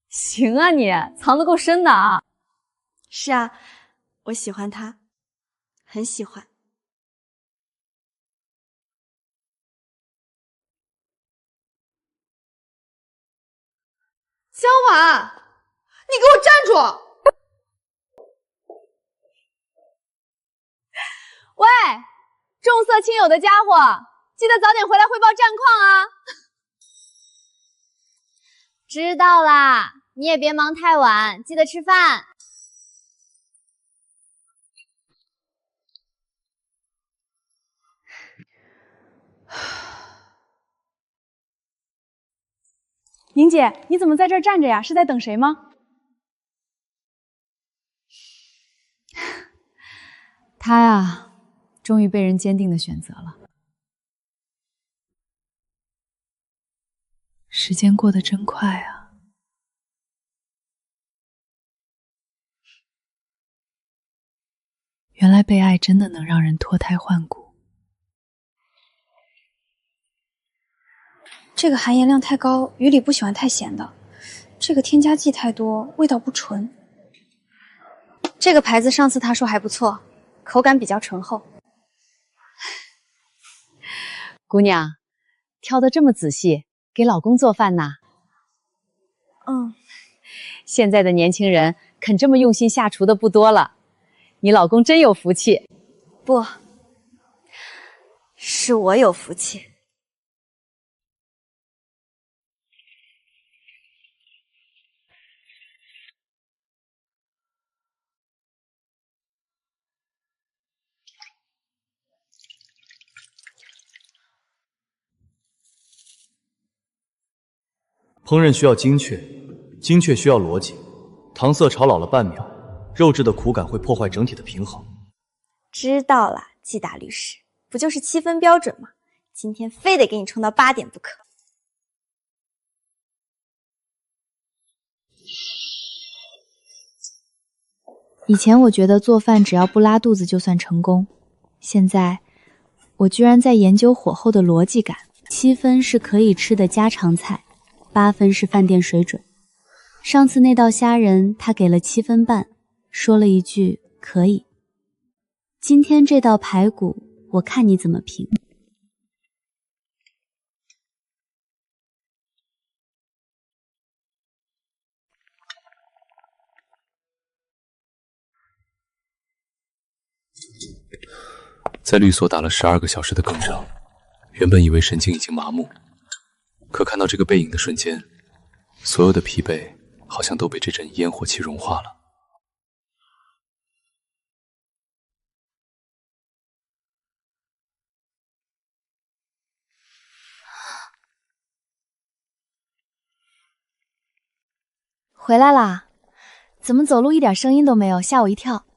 行啊你，藏得够深的啊。是啊，我喜欢他，很喜欢。江婉，你给我站住！喂，重色轻友的家伙，记得早点回来汇报战况啊。知道啦，你也别忙太晚，记得吃饭。莹姐，你怎么在这儿站着呀？是在等谁吗？他呀，终于被人坚定的选择了。时间过得真快啊！原来被爱真的能让人脱胎换骨。这个含盐量太高，鱼里不喜欢太咸的。这个添加剂太多，味道不纯。这个牌子上次他说还不错，口感比较醇厚。姑娘，挑得这么仔细，给老公做饭呐？嗯，现在的年轻人肯这么用心下厨的不多了，你老公真有福气。不，是我有福气。烹饪需要精确，精确需要逻辑。糖色炒老了半秒，肉质的苦感会破坏整体的平衡。知道了，季大律师，不就是7分标准吗？今天非得给你冲到8点不可。以前我觉得做饭只要不拉肚子就算成功，现在我居然在研究火候的逻辑感。7分是可以吃的家常菜，8分是饭店水准。上次那道虾仁他给了7分半，说了一句可以。今天这道排骨我看你怎么评。在律所打了12个小时的更仗，原本以为神经已经麻木，可看到这个背影的瞬间，所有的疲惫好像都被这阵烟火气融化了。回来啦？怎么走路一点声音都没有，吓我一跳。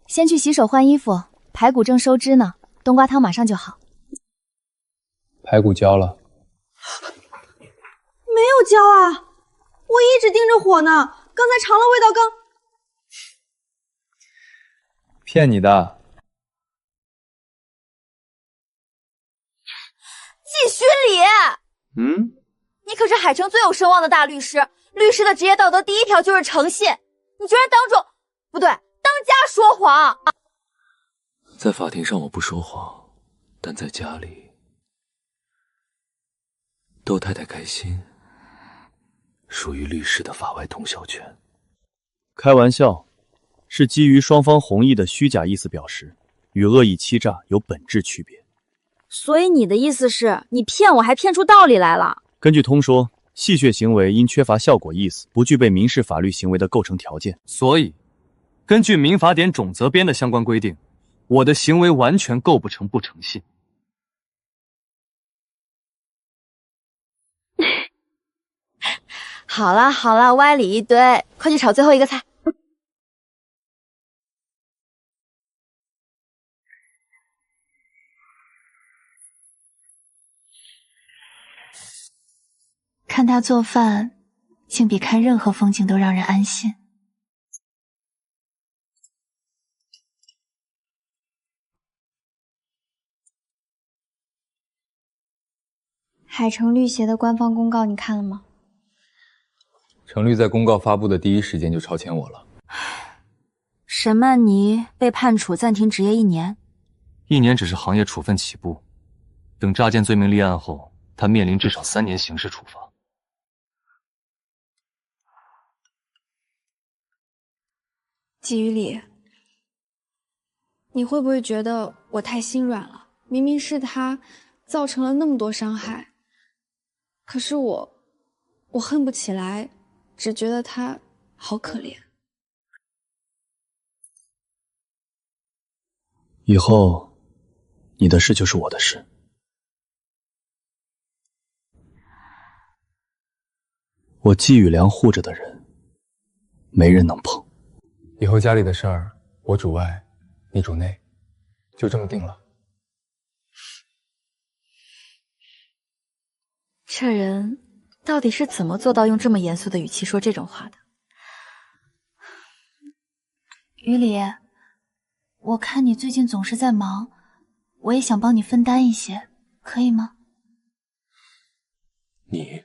先去洗手换衣服，排骨正收汁呢，冬瓜汤马上就好。排骨焦了。没有焦啊，我一直盯着火呢，刚才尝了味道刚……骗你的。季虚礼，你可是海城最有声望的大律师，律师的职业道德第一条就是诚信，你居然当众……不对，当家说谎。在法庭上我不说谎，但在家里逗太太开心属于律师的法外通宵权。开玩笑，是基于双方同意的虚假意思表示，与恶意欺诈有本质区别。所以你的意思是你骗我还骗出道理来了？根据通说，戏谑行为因缺乏效果意思，不具备民事法律行为的构成条件。所以，根据民法典种则编的相关规定，我的行为完全构不成不诚信。好了好了，歪理一堆，快去炒最后一个菜。看他做饭，竟比看任何风景都让人安心。海城律协的官方公告你看了吗？程律在公告发布的第一时间就超前我了。沈曼妮被判处暂停职业1年，1年只是行业处分起步，等诈骗罪名立案后，他面临至少3年刑事处罚。季雨里，你会不会觉得我太心软了？明明是他造成了那么多伤害，可是我恨不起来，只觉得他好可怜。以后，你的事就是我的事。我季雨良护着的人，没人能碰。以后家里的事儿，我主外，你主内，就这么定了。这人到底是怎么做到用这么严肃的语气说这种话的？于理，我看你最近总是在忙，我也想帮你分担一些，可以吗？你，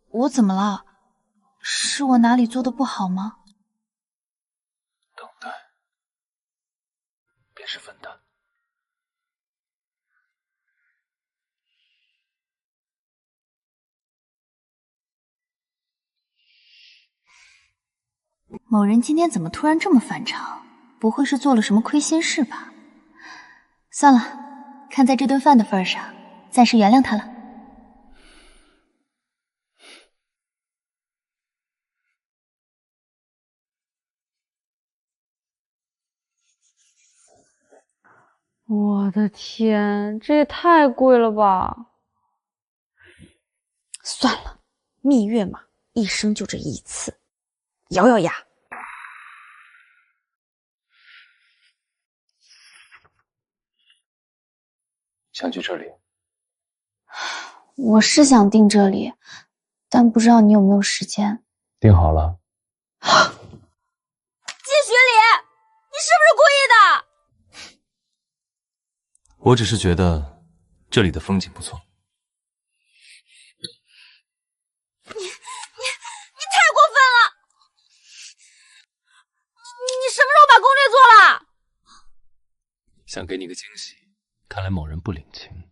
我怎么了？是我哪里做的不好吗？等待便是分担。某人今天怎么突然这么反常？不会是做了什么亏心事吧？算了，看在这顿饭的份上，暂时原谅他了。我的天，这也太贵了吧！算了，蜜月嘛，一生就这一次，咬咬牙。想去这里？我是想定这里，但不知道你有没有时间。定好了。季徐礼，你是不是故意的？我只是觉得这里的风景不错。你太过分了！你什么时候把攻略做了？想给你个惊喜，看来某人不领情。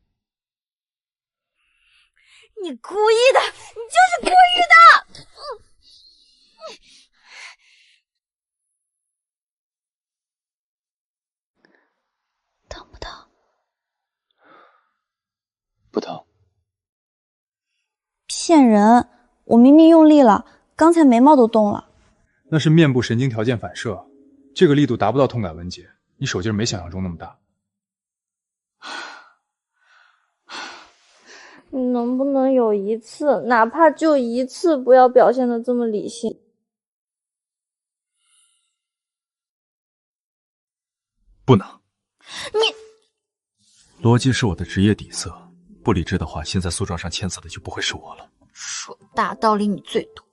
你故意的，你就是故意的！疼不疼？不疼。骗人！我明明用力了，刚才眉毛都动了。那是面部神经条件反射，这个力度达不到痛感温节，你手劲没想象中那么大。你能不能有一次，哪怕就一次，不要表现得这么理性？不能。你逻辑是我的职业底色，不理智的话，现在诉状上签字的就不会是我了。说大道理你最多。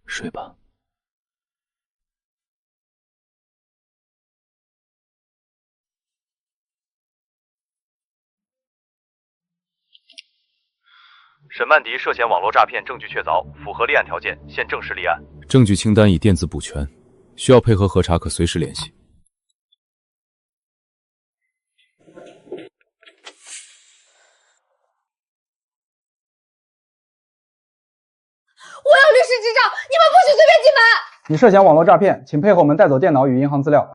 睡吧。沈曼迪涉嫌网络诈骗，证据确凿，符合立案条件，现正式立案。证据清单已电子补全，需要配合核查可随时联系。我有律师执照，你们不许随便进门。你涉嫌网络诈骗，请配合我们带走电脑与银行资料。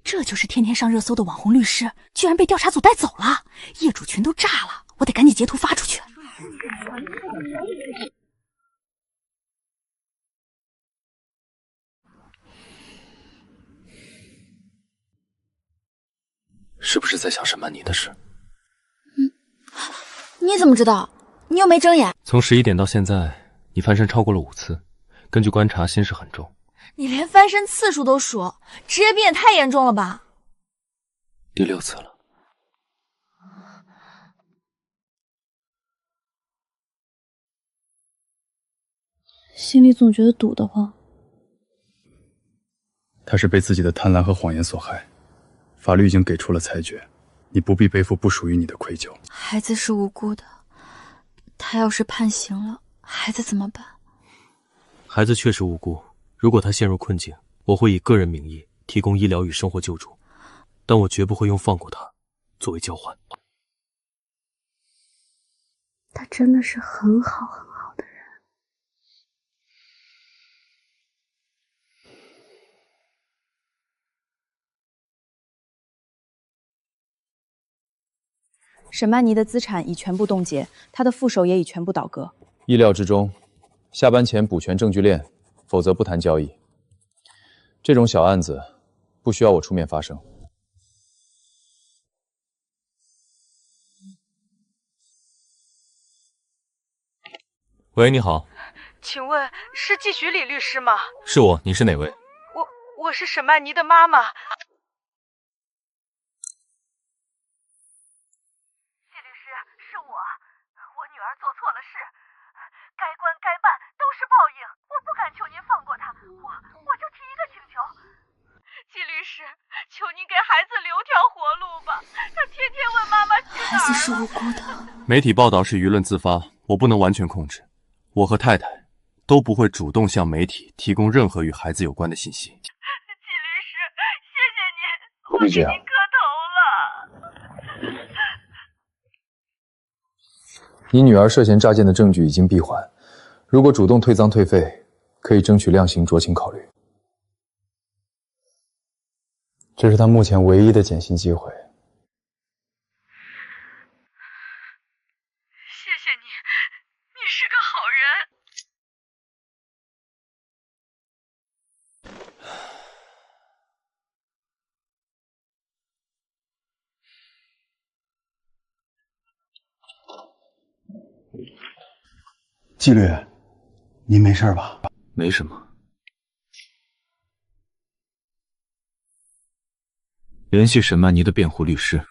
这就是天天上热搜的网红律师，居然被调查组带走了，业主群都炸了，我得赶紧截图发出去。是不是在想沈曼妮的事？你怎么知道？你又没睁眼。从11点到现在，你翻身超过了5次，根据观察，心事很重。你连翻身次数都数，职业病也太严重了吧？第6次了。心里总觉得堵得慌。他是被自己的贪婪和谎言所害，法律已经给出了裁决，你不必背负不属于你的愧疚。孩子是无辜的，他要是判刑了，孩子怎么办？孩子确实无辜，如果他陷入困境，我会以个人名义提供医疗与生活救助，但我绝不会用放过他作为交换。他真的是很好很好的人。沈曼妮的资产已全部冻结，她的副手也已全部倒戈。意料之中，下班前补全证据链，否则不谈交易。这种小案子不需要我出面发声。喂，你好，请问是季徐礼律师吗？是我，你是哪位？我是沈曼妮的妈妈。季律师，是我女儿做错了事，该关该办都是报应，我不敢求您放过她，我就提一个请求，季律师，求您给孩子留条活路吧，他天天问妈妈去哪儿了。孩子是无辜的。媒体报道是舆论自发，我不能完全控制。我和太太都不会主动向媒体提供任何与孩子有关的信息。季律师，谢谢您，我给您磕头了。你女儿涉嫌诈骗的证据已经闭环，如果主动退赃退费，可以争取量刑酌情考虑。这是她目前唯一的减刑机会。谢谢你，你是个好人。纪律，您没事吧？没什么。联系沈曼妮的辩护律师。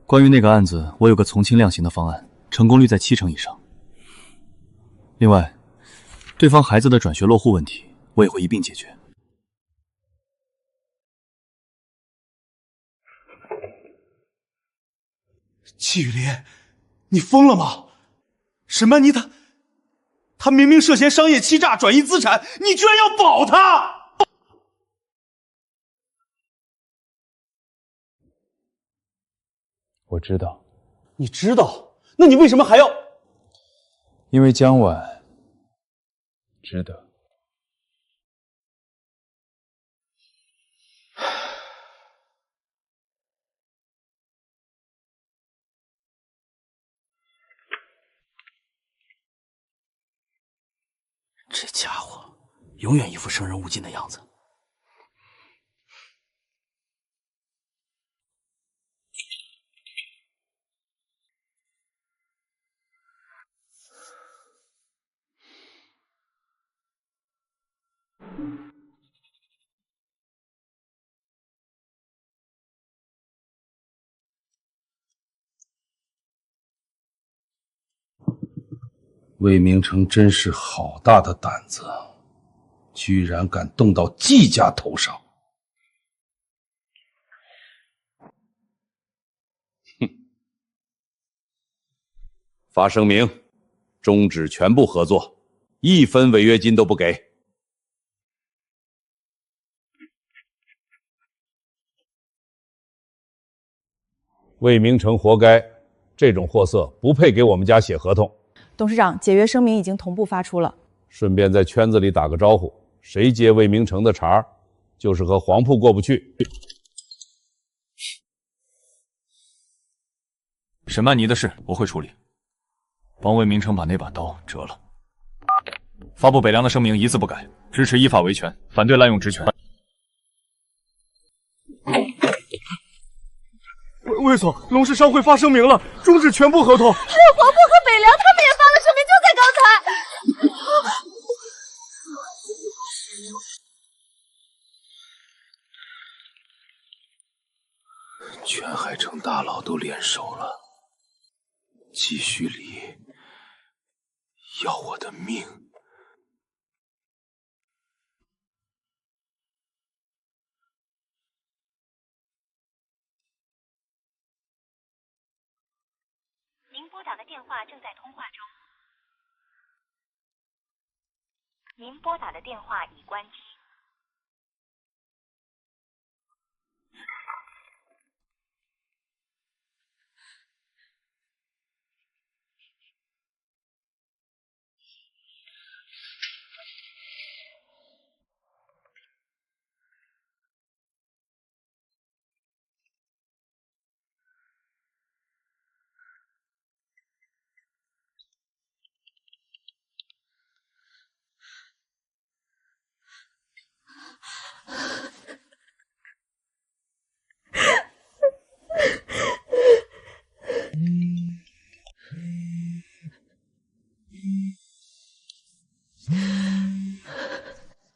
关于那个案子，我有个从轻量刑的方案，成功率在70%以上。另外，对方孩子的转学落户问题，我也会一并解决。季雨林，你疯了吗？沈曼妮她明明涉嫌商业欺诈、转移资产，你居然要保她！我知道。你知道？那你为什么还要？因为江晚值得。这家伙永远一副生人勿近的样子。魏明成真是好大的胆子，居然敢动到季家头上！哼！发声明，终止全部合作，1分违约金都不给。魏明成活该，这种货色不配给我们家写合同。董事长，解约声明已经同步发出了。顺便在圈子里打个招呼，谁接魏明成的茬，就是和黄铺过不去。沈曼妮的事我会处理，帮魏明成把那把刀折了。发布北梁的声明一字不改，支持依法维权，反对滥用职权。魏总，龙氏商会发声明了，终止全部合同。是黄埔和北梁，他们也发了声明，就在刚才。全海城大佬都联手了，季徐礼要我的命。您拨打的电话正在通话中。您拨打的电话已关机。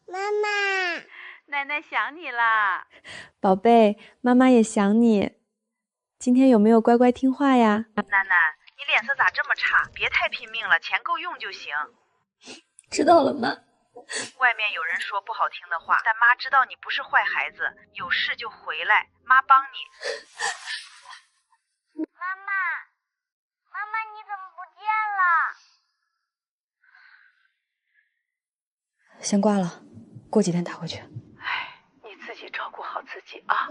妈妈，奶奶想你啦。宝贝，妈妈也想你。今天有没有乖乖听话呀？楠楠，你脸色咋这么差？别太拼命了，钱够用就行。知道了，妈。外面有人说不好听的话，但妈知道你不是坏孩子，有事就回来，妈帮你。妈妈，妈妈你怎么不见了？先挂了，过几天打回去。哎，你自己照顾好自己啊。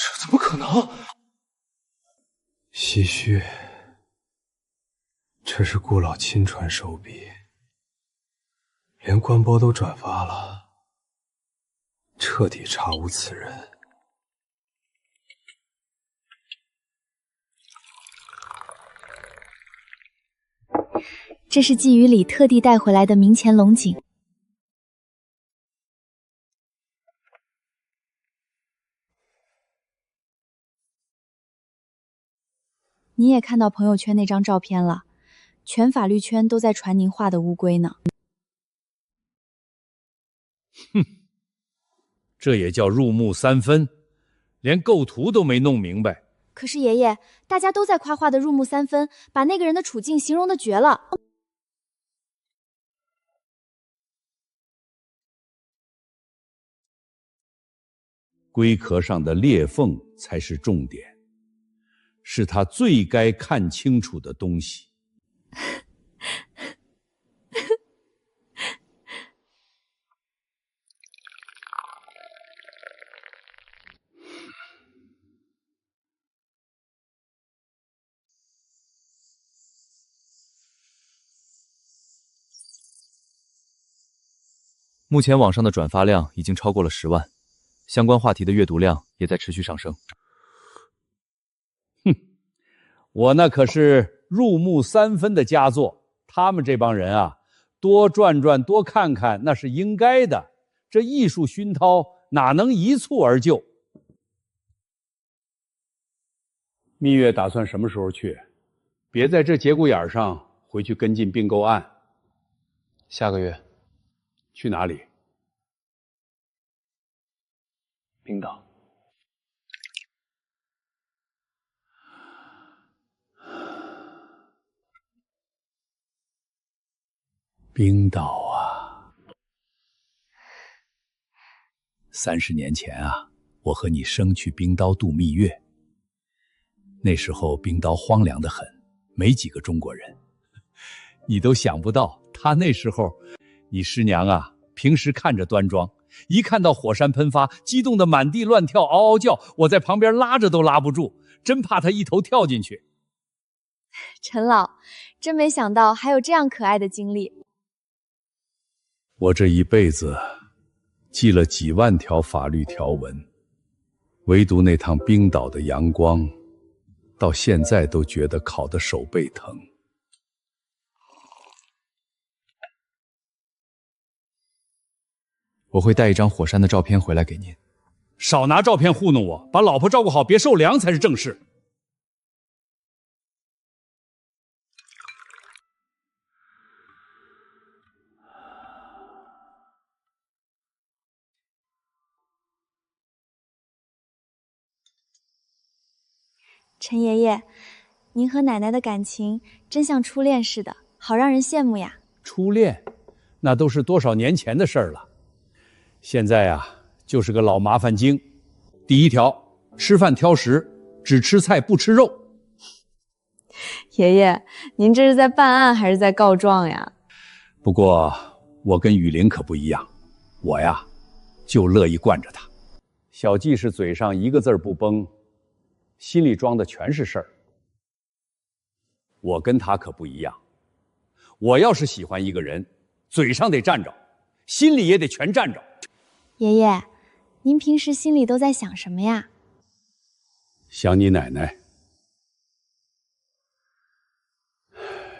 这怎么可能？唏嘘，这是顾老亲传手笔，连官播都转发了，彻底查无此人。这是季雨里特地带回来的明乾龙井。你也看到朋友圈那张照片了，全法律圈都在传您画的乌龟呢。哼，这也叫入木三分，连构图都没弄明白。可是爷爷，大家都在夸画的入木三分，把那个人的处境形容的绝了。龟壳上的裂缝才是重点，是他最该看清楚的东西。目前网上的转发量已经超过了10万，相关话题的阅读量也在持续上升。哼，我那可是入木三分的佳作，他们这帮人啊，多转转多看看那是应该的，这艺术熏陶哪能一蹴而就？蜜月打算什么时候去？别在这节骨眼上回去跟进并购案。下个月。去哪里？冰岛。冰岛啊！30年前啊，我和你生去冰刀度蜜月。那时候冰刀荒凉得很，没几个中国人。你都想不到，他那时候。你师娘啊，平时看着端庄，一看到火山喷发，激动得满地乱跳，嗷嗷叫。我在旁边拉着都拉不住，真怕她一头跳进去。陈老，真没想到还有这样可爱的经历。我这一辈子记了几万条法律条文，唯独那趟冰岛的阳光，到现在都觉得烤得手背疼。我会带一张火山的照片回来给您。少拿照片糊弄我，把老婆照顾好，别受凉才是正事。陈爷爷，您和奶奶的感情真像初恋似的，好让人羡慕呀。初恋，那都是多少年前的事儿了。现在啊，就是个老麻烦精。第一条，吃饭挑食，只吃菜不吃肉。爷爷，您这是在办案还是在告状呀？不过我跟雨林可不一样，我呀就乐意惯着他。小季是嘴上一个字不崩，心里装的全是事儿。我跟他可不一样，我要是喜欢一个人，嘴上得站着，心里也得全站着。爷爷，您平时心里都在想什么呀？想你奶奶，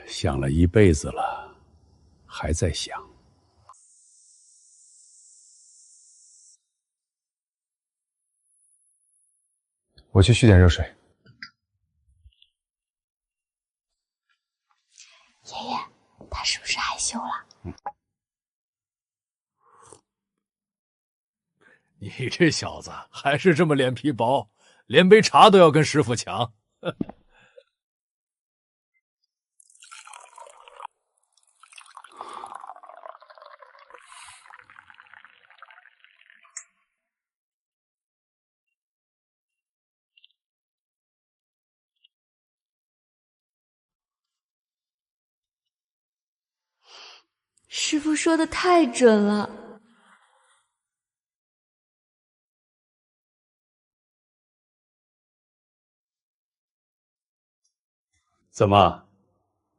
想了一辈子了，还在想。我去续点热水。爷爷，他是不是害羞了？你这小子还是这么脸皮薄，连杯茶都要跟师傅抢。师傅说的太准了。怎么，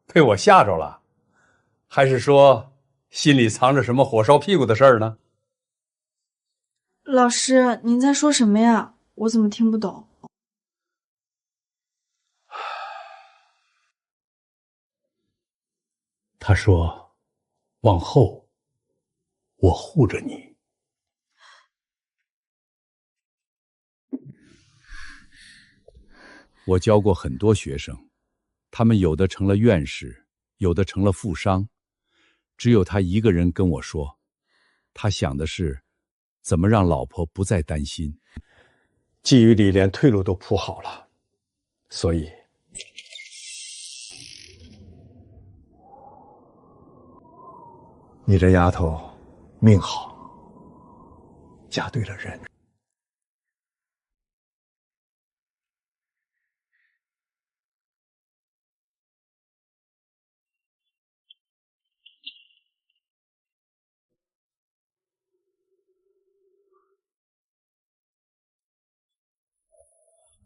被我吓着了？还是说心里藏着什么火烧屁股的事儿呢？老师，您在说什么呀？我怎么听不懂？他说，往后我护着你。我教过很多学生，他们有的成了院士，有的成了富商，只有他一个人跟我说，他想的是怎么让老婆不再担心。季雨里连退路都铺好了，所以你这丫头命好，嫁对了人。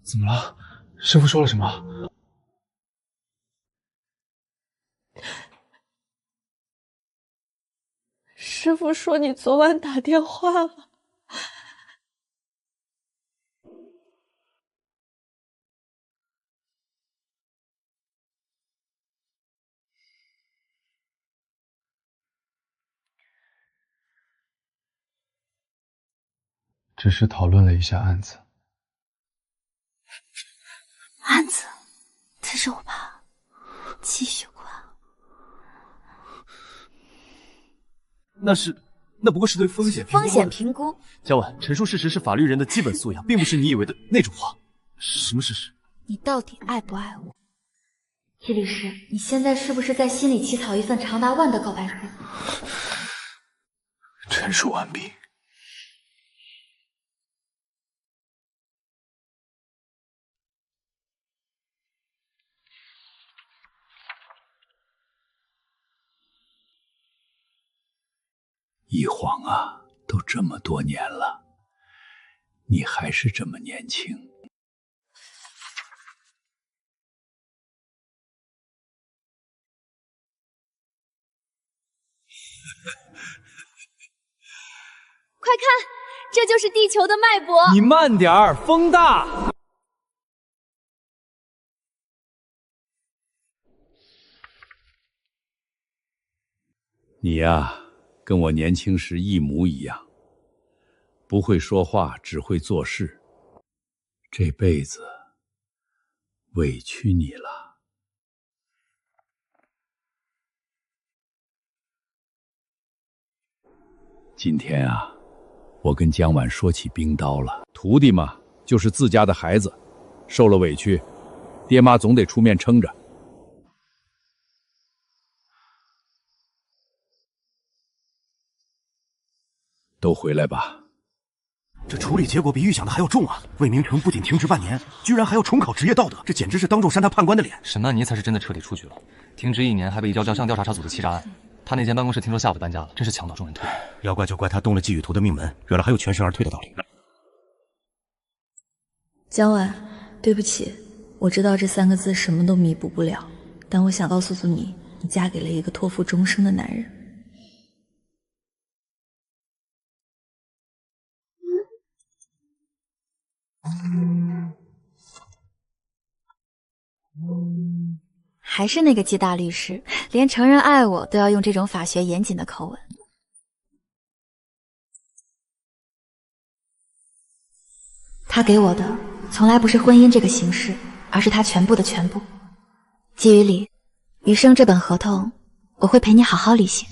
怎么了？师傅说了什么？师傅说你昨晚打电话了。只是讨论了一下案子。案子，再肉吧，继续刮。那不过是对风险评估。嘉婉，陈述事实是法律人的基本素养，并不是你以为的那种话。什么事实？你到底爱不爱我？季律师，你现在是不是在心里起草一份长达万的告白书？陈述完毕。一晃啊，都这么多年了，你还是这么年轻。快看，这就是地球的脉搏。你慢点儿，风大。你呀，跟我年轻时一模一样，不会说话，只会做事。这辈子委屈你了。今天啊，我跟江晚说起冰刀了。徒弟嘛，就是自家的孩子，受了委屈，爹妈总得出面撑着。都回来吧。这处理结果比预想的还要重啊！魏明成不仅停职半年，居然还要重考职业道德，这简直是当众扇他判官的脸。沈曼妮才是真的彻底出局了，停职1年还被移交向调查组的欺诈案。他那间办公室听说下午搬家了，真是墙倒众人推。要怪就怪他动了季雨图的命门，原来还有全身而退的道理。江晚，对不起，我知道这3个字什么都弥补不了，但我想告诉你，你嫁给了一个托付终生的男人。还是那个季大律师，连承认爱我都要用这种法学严谨的口吻。他给我的从来不是婚姻这个形式，而是他全部的全部。季雨里，余生这本合同，我会陪你好好履行。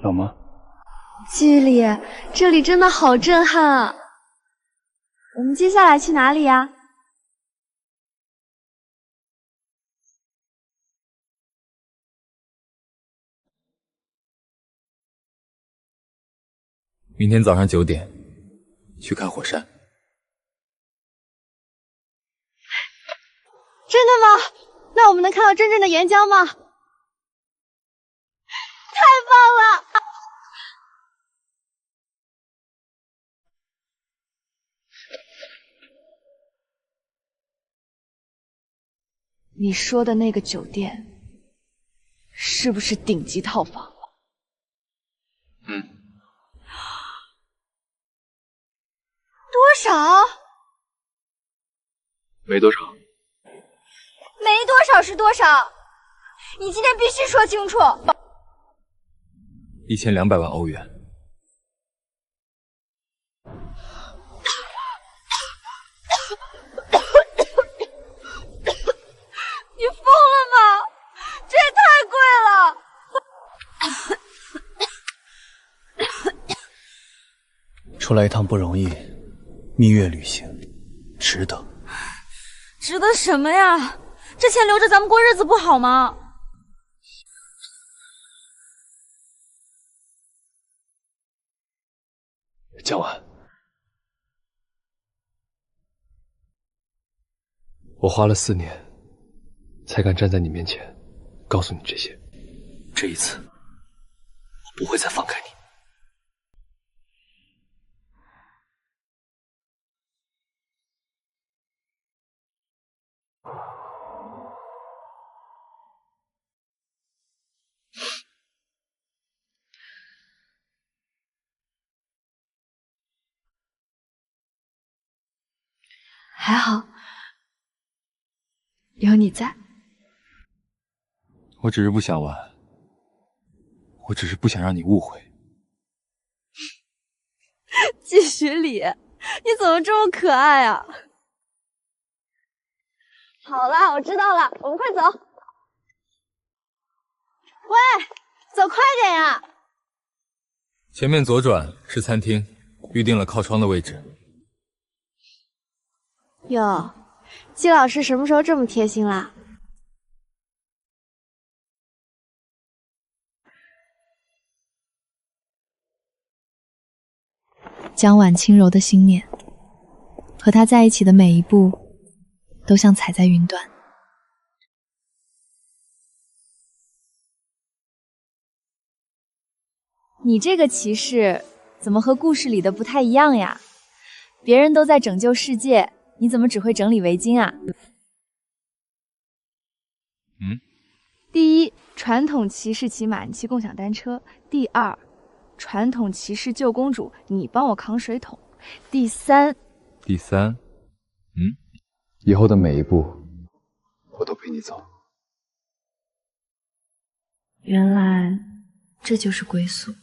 冷吗？季雨里，这里真的好震撼啊！我们接下来去哪里呀？明天早上9点去看火山。真的吗？那我们能看到真正的岩浆吗？太棒了！你说的那个酒店，是不是顶级套房？多少？没多少。没多少是多少？你今天必须说清楚。1200万欧元。你疯了吗？这也太贵了！出来一趟不容易，蜜月旅行值得。值得什么呀？这钱留着咱们过日子不好吗？江晚，我花了4年才敢站在你面前告诉你这些，这一次我不会再放开你。还好，有你在。我只是不想玩，我只是不想让你误会。季许礼，你怎么这么可爱啊？好啦，我知道了，我们快走。喂，走快点呀！前面左转是餐厅，预定了靠窗的位置。哟，季老师什么时候这么贴心啦？江晚轻柔的心念，和他在一起的每一步，都像踩在云端。你这个骑士怎么和故事里的不太一样呀？别人都在拯救世界，你怎么只会整理围巾啊？第一，传统骑士骑马，你骑共享单车；第二，传统骑士救公主，你帮我扛水桶；第三，以后的每一步，我都陪你走。原来这就是归宿。